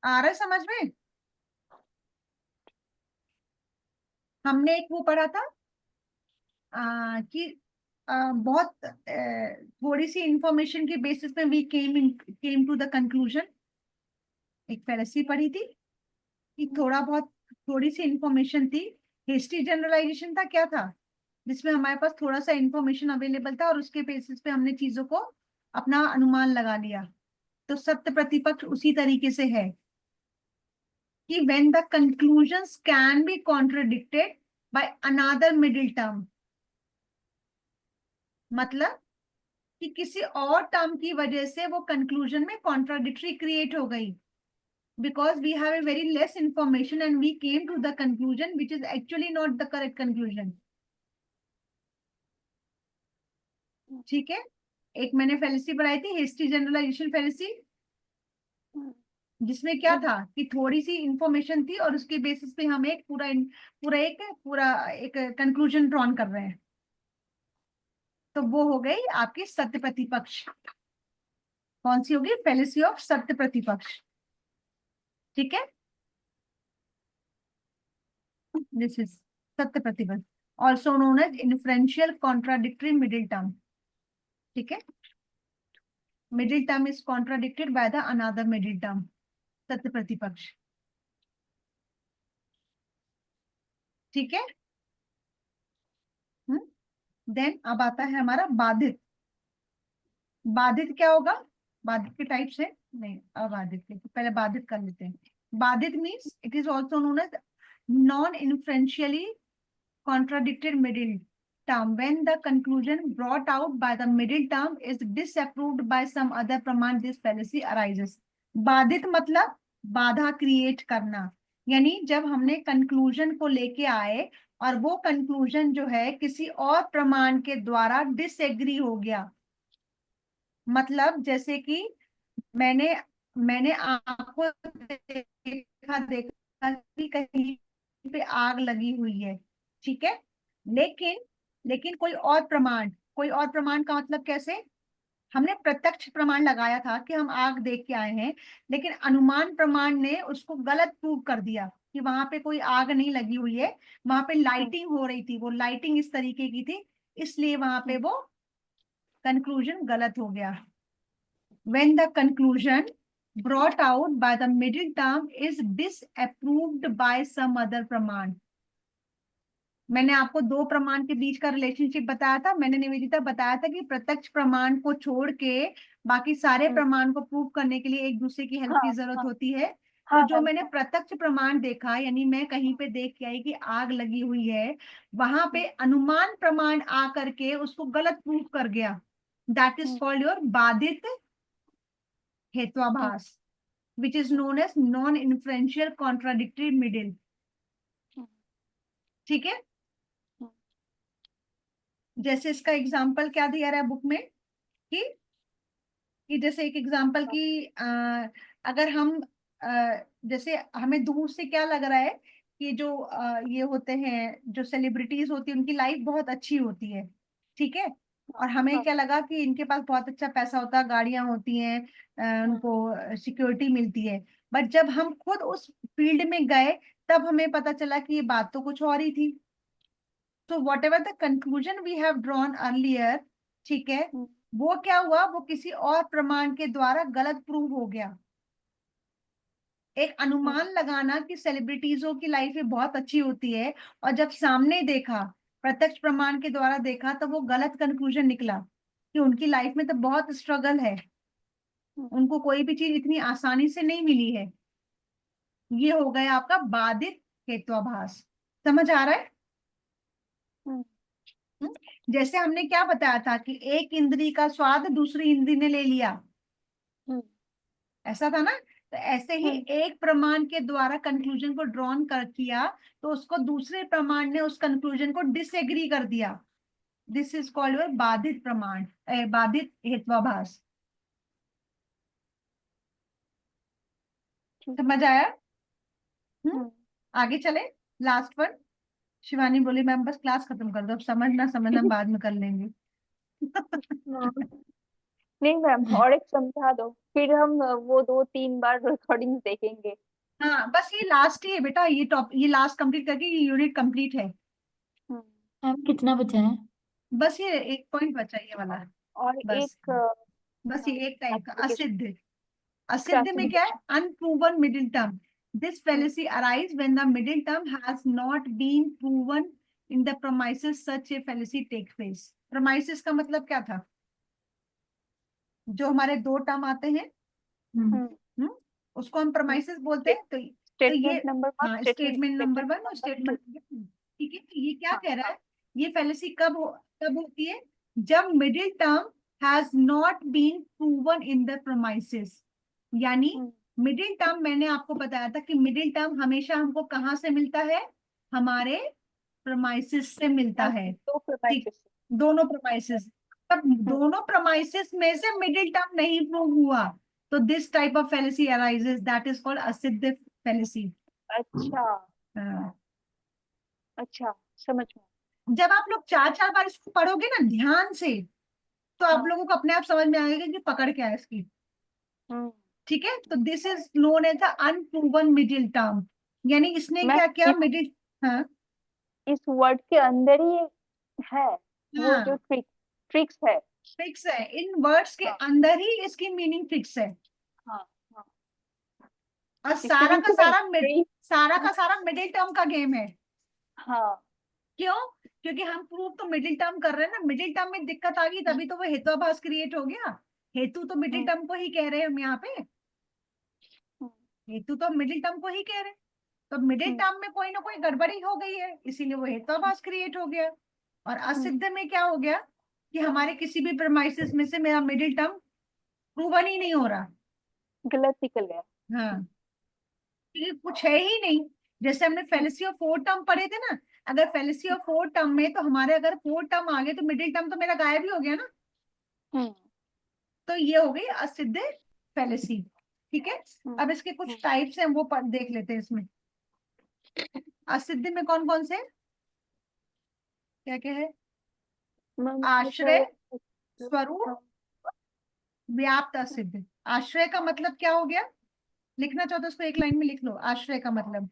आ रहा है समझ में? हमने एक वो पढ़ा था कि बहुत थोड़ी सी इंफॉर्मेशन के बेसिस पे we came to the conclusion. एक फेलिसी पढ़ी थी कि थोड़ी सी इंफॉर्मेशन थी, हिस्ट्री जनरलाइजेशन था, क्या था, जिसमें हमारे पास थोड़ा सा इंफॉर्मेशन अवेलेबल था और उसके बेसिस पे हमने चीजों को अपना अनुमान लगा लिया। तो सत्य प्रतिपक्ष उसी तरीके से है कि when the conclusions can be contradicted by another middle term, मतलब कि किसी और टर्म की वजह से वो कंक्लूजन में कॉन्ट्राडिक्टरी क्रिएट हो गई, because we have a very less information and we came to the conclusion which is actually not the correct conclusion. ठीक है, एक मैंने फेलिसी पढ़ाई थी हिस्ट्री जनरलाइजेशन फेलिसी, जिसमें क्या था कि थोड़ी सी इंफॉर्मेशन थी और उसके बेसिस पे हम एक पूरा एक कंक्लूजन ड्रॉन कर रहे हैं। तो वो हो गई आपकी सत्य प्रतिपक्ष। कौन सी होगी, फेलिसी ऑफ सत्य प्रतिपक्ष। ठीक है, दिस इज सत्य प्रतिपक्ष, also known as inferential contradictory middle term. ठीक है, middle term is contradicted by the another middle term, सत्य प्रतिपक्ष। ठीक है, देन अब आता है हमारा बाधित। बाधित क्या होगा, बाधित के टाइप्स है, नहीं अबाधित के, तो पहले बाधित कर लेते हैं। बाधित means it is also known as non inferentially contradicted middle term when the conclusion brought out by the middle term is disapproved by some other praman, this fallacy arises। बाधित मतलब बाधा क्रिएट करना, यानी जब हमने कंक्लूजन को लेके आए और वो कंक्लूजन जो है किसी और प्रमाण के द्वारा डिसएग्री हो गया। मतलब जैसे कि मैंने मैंने आपको देखा कि कहीं पे आग लगी हुई है, ठीक है, लेकिन लेकिन कोई और प्रमाण का मतलब कैसे, हमने प्रत्यक्ष प्रमाण लगाया था कि हम आग देख के आए हैं, लेकिन अनुमान प्रमाण ने उसको गलत प्रूव कर दिया कि वहां पे कोई आग नहीं लगी हुई है, वहां पे लाइटिंग हो रही थी, वो लाइटिंग इस तरीके की थी, इसलिए वहां पे वो कंक्लूजन गलत हो गया। when the conclusion brought out by the middle term is disapproved by some other प्रमाण। मैंने आपको दो प्रमाण के बीच का रिलेशनशिप बताया था, मैंने निवेदिता बताया था कि प्रत्यक्ष प्रमाण को छोड़ के बाकी सारे प्रमाण को प्रूव करने के लिए एक दूसरे की हेल्प की जरूरत होती है। तो
हाँ
जो
मैम,
मैंने प्रत्यक्ष प्रमाण देखा, यानी मैं कहीं पे देख के आई कि आग लगी हुई है, वहां पे अनुमान प्रमाण आ करके उसको गलत प्रूव कर गया। दैट इज कॉल्ड योर बाधित हेत्वाभास, which is known as non influential contradictory middle. ठीक है, जैसे इसका एग्जाम्पल क्या दिया रहा है बुक में कि जैसे एक एग्जाम्पल की अगर हम जैसे हमें दूर से क्या लग रहा है कि जो ये होते हैं, जो सेलिब्रिटीज होती है, उनकी लाइफ बहुत अच्छी होती है, ठीक है, और हमें क्या लगा कि इनके पास बहुत अच्छा पैसा होता है, गाड़ियां होती हैं, उनको सिक्योरिटी मिलती है। बट जब हम खुद उस फील्ड में गए तब हमें पता चला कि ये बात तो कुछ और ही थी। तो whatever the conclusion we have drawn earlier, ठीक है, वो क्या हुआ, वो किसी और प्रमाण के द्वारा गलत प्रूव हो गया। एक अनुमान लगाना कि सेलिब्रिटीजों की लाइफ में बहुत अच्छी होती है, और जब सामने देखा, प्रत्यक्ष प्रमाण के द्वारा देखा, तो वो गलत कंक्लूजन निकला कि उनकी लाइफ में तो बहुत स्ट्रगल है, उनको कोई भी चीज इतनी आसानी से नहीं मिली है। ये हो गया आपका बाधित हेत्वाभास। समझ आ रहा है? जैसे हमने क्या बताया था कि एक इंद्री का स्वाद दूसरी इंद्री ने ले लिया, ऐसा था ना। तो ऐसे ही एक प्रमाण के द्वारा कंक्लूजन को ड्रॉन कर किया, तो उसको दूसरे प्रमाण ने उस कंक्लूजन को डिसएग्री कर दिया। दिस इज कॉल्ड योर बाधित प्रमाण, बाधित हेत्वाभास। समझ आया? आगे चले, लास्ट वन। शिवानी बोली मैम बस क्लास खत्म कर दो, अब समझना समझना बाद में कर लेंगे।
नहीं मैम, और एक समझा दो, फिर हम वो 2-3 बार रिकॉर्डिंग देखेंगे।
हाँ बस ये लास्ट ही है बेटा, ये लास्ट कंप्लीट करके ये यूनिट कंप्लीट है।
मैम कितना बचा है?
बस ये एक पॉइंट बचा, ये वाला।
और
बस
एक
बस ये एक टाइप का
क्लासिफिकेशन।
असिद्ध। असिद्ध में क्या है? Unproven middle term. This fallacy arise when the middle term has not been proven in the premises such a fallacy takes place। premises का मतलब क्या था? जो हमारे दो टर्म आते हैं, उसको हम premises बोलते हैं। तो ये,
स्टेटमेंट नंबर 1,
हाँ, स्टेटमेंट नंबर 1 और स्टेटमेंट, ठीक है। तो ये क्या कह रहा है? ये fallacy कब होती है? जब middle term has not been proven in the premises। यानी मिडिल टर्म, मैंने आपको बताया था कि मिडिल टर्म हमेशा हमको कहाँ से मिलता है? हमारे प्रोमाइसिस से मिलता है। ठीक, दोनों प्रोमाइसिस। तब दोनों प्रोमाइसिस में से मिडिल टर्म नहीं प्रूव हुआ, तो this type of fallacy arises, that is called असिद्ध फेलिसी।
अच्छा अच्छा, समझ में।
जब आप लोग 4-4 बार इसको पढ़ोगे ना ध्यान से, तो आप लोगों को अपने आप समझ में आएगा कि पकड़ क्या है इसकी। ठीक है, तो this is known as the unproven middle term. यानी इसने क्या किया? मिडिल, हाँ,
इस वर्ड के अंदर ही है वो जो ट्रिक्स है।
फिक्स है, इन वर्ड्स के अंदर ही इसकी मीनिंग फिक्स है।
हाँ,
और सारा का सारा मिडिल टर्म का गेम है।
हाँ,
क्यों? क्योंकि हम प्रूव तो मिडिल टर्म कर रहे हैं ना। मिडिल टर्म में दिक्कत आ गई तभी तो वो हेतुआभास क्रिएट हो गया। हेतु तो मिडिल टर्म को ही कह रहे हैं हम यहाँ पे, हेतु तो मिडिल टर्म को ही कह रहे हैं। तो मिडिल टर्म में कोई ना कोई गड़बड़ी हो गई है, इसीलिए वो हेतुआभास क्रिएट हो गया। और असिद्ध में क्या हो गया कि हमारे किसी भी प्रेमाइसिस में से मेरा मिडिल टर्म प्रूवन ही नहीं हो रहा,
गलत निकल गया।
हाँ, क्योंकि कुछ है ही नहीं। जैसे हमने फेलिसी ऑफ 4 टर्म पढ़े थे ना, अगर फेलिसी ऑफ 4 टर्म में तो हमारे अगर 4 टर्म आ गए तो मिडिल टर्म तो मेरा गायब ही हो गया ना। तो ये हो गई असिद्ध फेलिसी। ठीक है, अब इसके कुछ टाइप्स हैं, वो देख लेते हैं इसमें। असिद्ध में कौन कौन से, क्या क्या है? आश्रय, स्वरूप, व्याप्त असिद्ध। आश्रय का मतलब क्या हो गया? लिखना चाहो तो उसको एक लाइन में लिख लो। आश्रय का मतलब,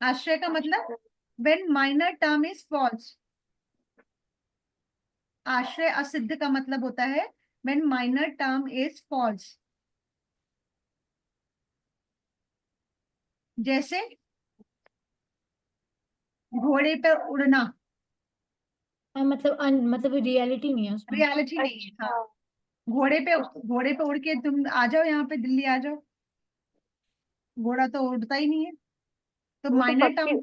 आश्रय का मतलब when minor term is false। आश्रय असिद्ध का मतलब होता है when minor term is false। जैसे घोड़े पर उड़ना,
हाँ, मतलब मतलब रियलिटी नहीं है उसमें।
रियलिटी नहीं है।
अच्छा।
हाँ, घोड़े पे उड़ के तुम आ जाओ, यहाँ पे दिल्ली आ जाओ, घोड़ा तो उड़ता ही नहीं है, तो
वो तो
माइनर
पक्षी,
टर्म।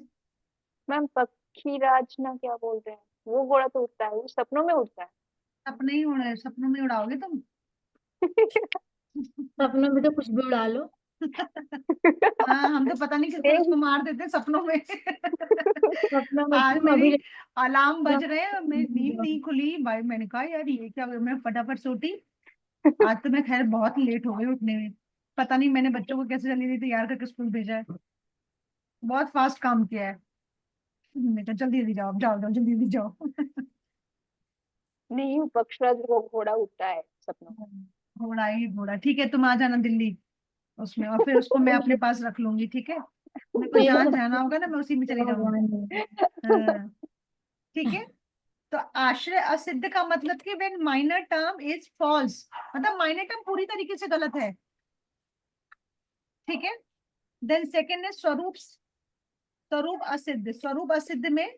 मैम पक्षी राज ना क्या बोलते हैं, वो घोड़ा तो उड़ता है, वो सपनों में उड़ता है।
सपने ही उड़े, सपनों में उड़ाओगे तुम।
सपनों में तो कुछ भी उड़ा लो।
हाँ, हम तो पता नहीं किसको किसको
एक
मार देते हैं सपनों में।
सपनों में
आज
तुम
मेरी
अभी
अलार्म बज रहे हैं, मेरी नींद नहीं खुली भाई, मैंने कहा यार ये क्या हो गया? मैं फटाफट से उठी। आज तो मैं खैर बहुत लेट हो गई उठने में, पता नहीं मैंने बच्चों को कैसे जल्दी तैयार करके स्कूल भेजा है, बहुत फास्ट काम किया है। मैं कहा जल्दी जल्दी जाओ, जाओ जाओ, जल्दी जल्दी जाओ।
नहीं, पक्षराज वो घोड़ा उड़ता है सपनों
घोड़ा ही घोड़ा, ठीक है, तुम आ जाना दिल्ली उसमें, और फिर उसको मैं अपने पास रख लूंगी, ठीक है। मेरे को
मेरे
जहाँ
को
जाना होगा ना, मैं उसी में चली जाऊंगी।
भगवान नहीं
हाँ, ठीक है। तो आश्रय असिद्ध का मतलब कि when minor term is false, मतलब माइनर टर्म पूरी तरीके से गलत है, ठीक है। देन सेकेंड है स्वरूप, स्वरूप असिद्ध। स्वरूप असिद्ध में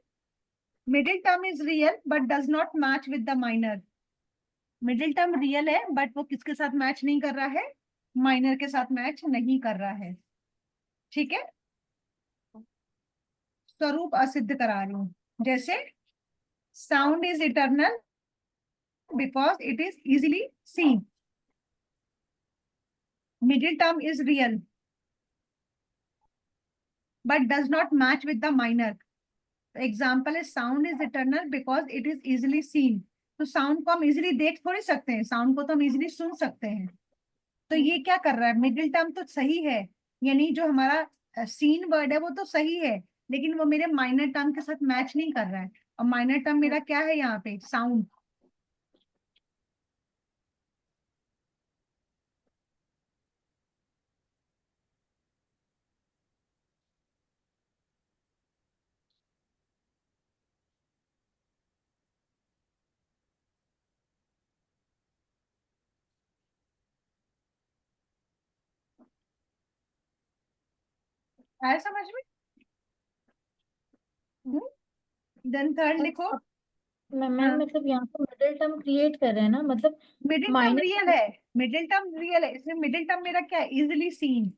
middle term is real but does not match with the minor. Middle term real है बट वो किसके साथ मैच नहीं कर रहा है? माइनर के साथ मैच नहीं कर रहा है, ठीक है। स्वरूप असिद्ध करा रही हूं, जैसे sound is eternal because it is easily seen. Middle term is real but does not match with the minor. The example is sound is eternal because it is easily seen. तो साउंड को हम easily देख थोड़ी सकते हैं, sound को तो हम इजिली सुन सकते हैं। तो ये क्या कर रहा है, मिडिल टर्म तो सही है, यानी जो हमारा सीन वर्ड है वो तो सही है, लेकिन वो मेरे माइनर टर्म के साथ मैच नहीं कर रहा है। और माइनर टर्म मेरा क्या है यहाँ पे? साउंड। आया समझ में? देन थर्ड लिखो।
मैम मतलब यहाँ पर मिडिल टर्म क्रिएट कर रहे हैं ना, मतलब
मिडिल टर्म रियल
माइनर।
है, मिडिल टर्म रियल है, इसमें मिडिल टर्म मेरा क्या है? Easily scene.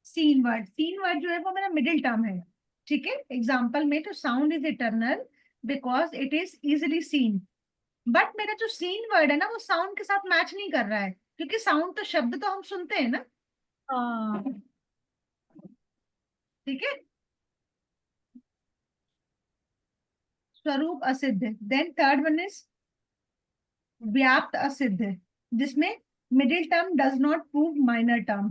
सीन वर्ड जो है वो मेरा मिडिल टर्म है, ठीक है। एग्जाम्पल में तो sound is eternal because it is easily seen, but मेरा जो सीन वर्ड है ना वो साउंड के साथ मैच नहीं कर रहा है, क्योंकि साउंड तो शब्द तो हम सुनते हैं ना,
हाँ,
ठीक है। स्वरूप असिद्ध। देन थर्ड वन इज व्याप्त असिद्ध, जिसमें middle term does not prove minor term.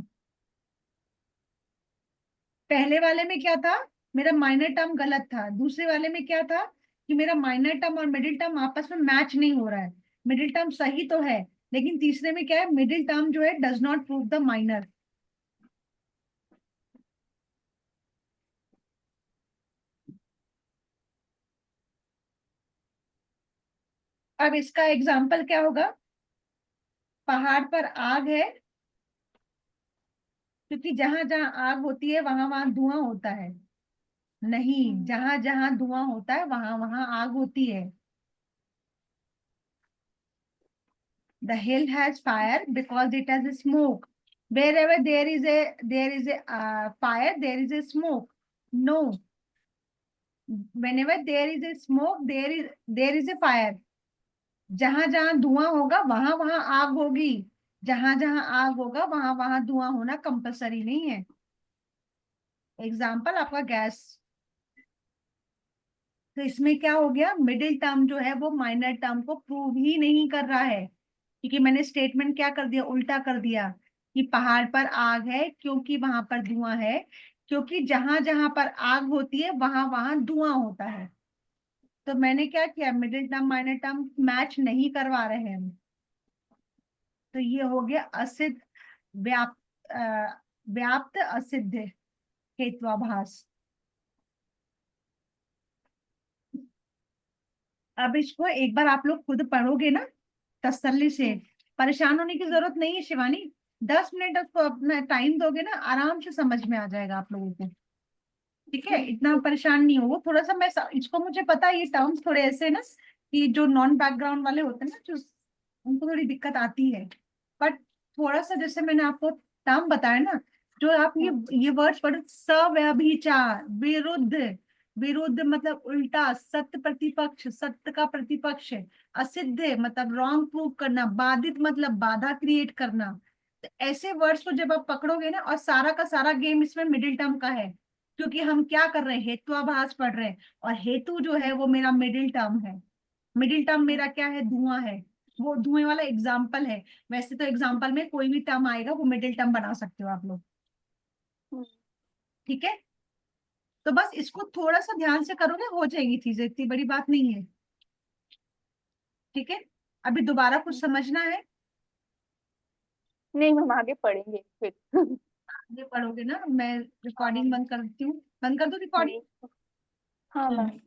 पहले वाले में क्या था? मेरा माइनर टर्म गलत था। दूसरे वाले में क्या था कि मेरा माइनर टर्म और मिडिल टर्म आपस में मैच नहीं हो रहा है, मिडिल टर्म सही तो है, लेकिन तीसरे में क्या है? मिडिल टर्म जो है does not prove the minor. अब इसका एग्जाम्पल क्या होगा? पहाड़ पर आग है, क्योंकि जहां जहां आग होती है वहां वहां धुआं होता है। नहीं, जहां जहां धुआं होता है वहां वहां आग होती है। The hill has fire because it has smoke. Wherever there is a fire, there is a smoke. No, whenever there is a smoke, there is a fire. जहां जहां धुआं होगा वहां वहां आग होगी, जहां जहां आग होगा वहां वहां धुआं होना कंपलसरी नहीं है। एग्जाम्पल आपका गैस। तो इसमें क्या हो गया? मिडिल टर्म जो है वो माइनर टर्म को प्रूव ही नहीं कर रहा है, क्योंकि मैंने स्टेटमेंट क्या कर दिया? उल्टा कर दिया कि पहाड़ पर आग है क्योंकि वहां पर धुआं है, क्योंकि जहां जहां पर आग होती है वहां वहां धुआं होता है। तो मैंने क्या किया? Middle term minor term match नहीं करवा रहे हैं हम। तो ये हो गया असिद्ध, व्याप्त व्याप्त असिद्ध हेत्वाभास। अब इसको एक बार आप लोग खुद पढ़ोगे ना तसल्ली से, परेशान होने की जरूरत नहीं है शिवानी। 10 मिनट उसको अपना टाइम दोगे ना, आराम से समझ में आ जाएगा आप लोगों को। ठीक है, इतना परेशान नहीं हो। वो थोड़ा सा इसको मुझे पता है, ये टर्म्स थोड़े ऐसे हैं ना कि जो नॉन बैकग्राउंड वाले होते हैं ना, जो उनको थोड़ी दिक्कत आती है। बट थोड़ा सा जैसे मैंने आपको टर्म बताया ना, जो आप ये वर्ड्स पढ़ो, सव्यभिचार, विरुद्ध, विरुद्ध मतलब उल्टा, सत्य प्रतिपक्ष, सत्य का प्रतिपक्ष, असिद्ध मतलब रॉन्ग प्रूव करना, बाधित मतलब बाधा क्रिएट करना। तो ऐसे वर्ड्स को जब आप पकड़ोगे ना, और सारा का सारा गेम इसमें मिडिल टर्म का है, क्योंकि हम क्या कर रहे हैं, हेत्वाभास पढ़ रहे हैं, और हेतु जो है वो मेरा मिडिल टर्म है। मिडिल टर्म मेरा क्या है, धुआं है। वो धुएं वाला एग्जाम्पल है। वैसे तो एग्जाम्पल में कोई भी टर्म आएगा वो मिडिल टर्म बना सकते हो आप लोग। ठीक है, तो बस इसको थोड़ा सा ध्यान से करोगे, हो जाएगी चीजें, इतनी बड़ी बात नहीं है। ठीक है, अभी दोबारा कुछ समझना है?
नहीं मैम, आगे पढ़ेंगे फिर।
ये पढ़ोगे ना, मैं रिकॉर्डिंग बंद कर देती हूँ, बंद कर दो रिकॉर्डिंग।
हाँ मैम।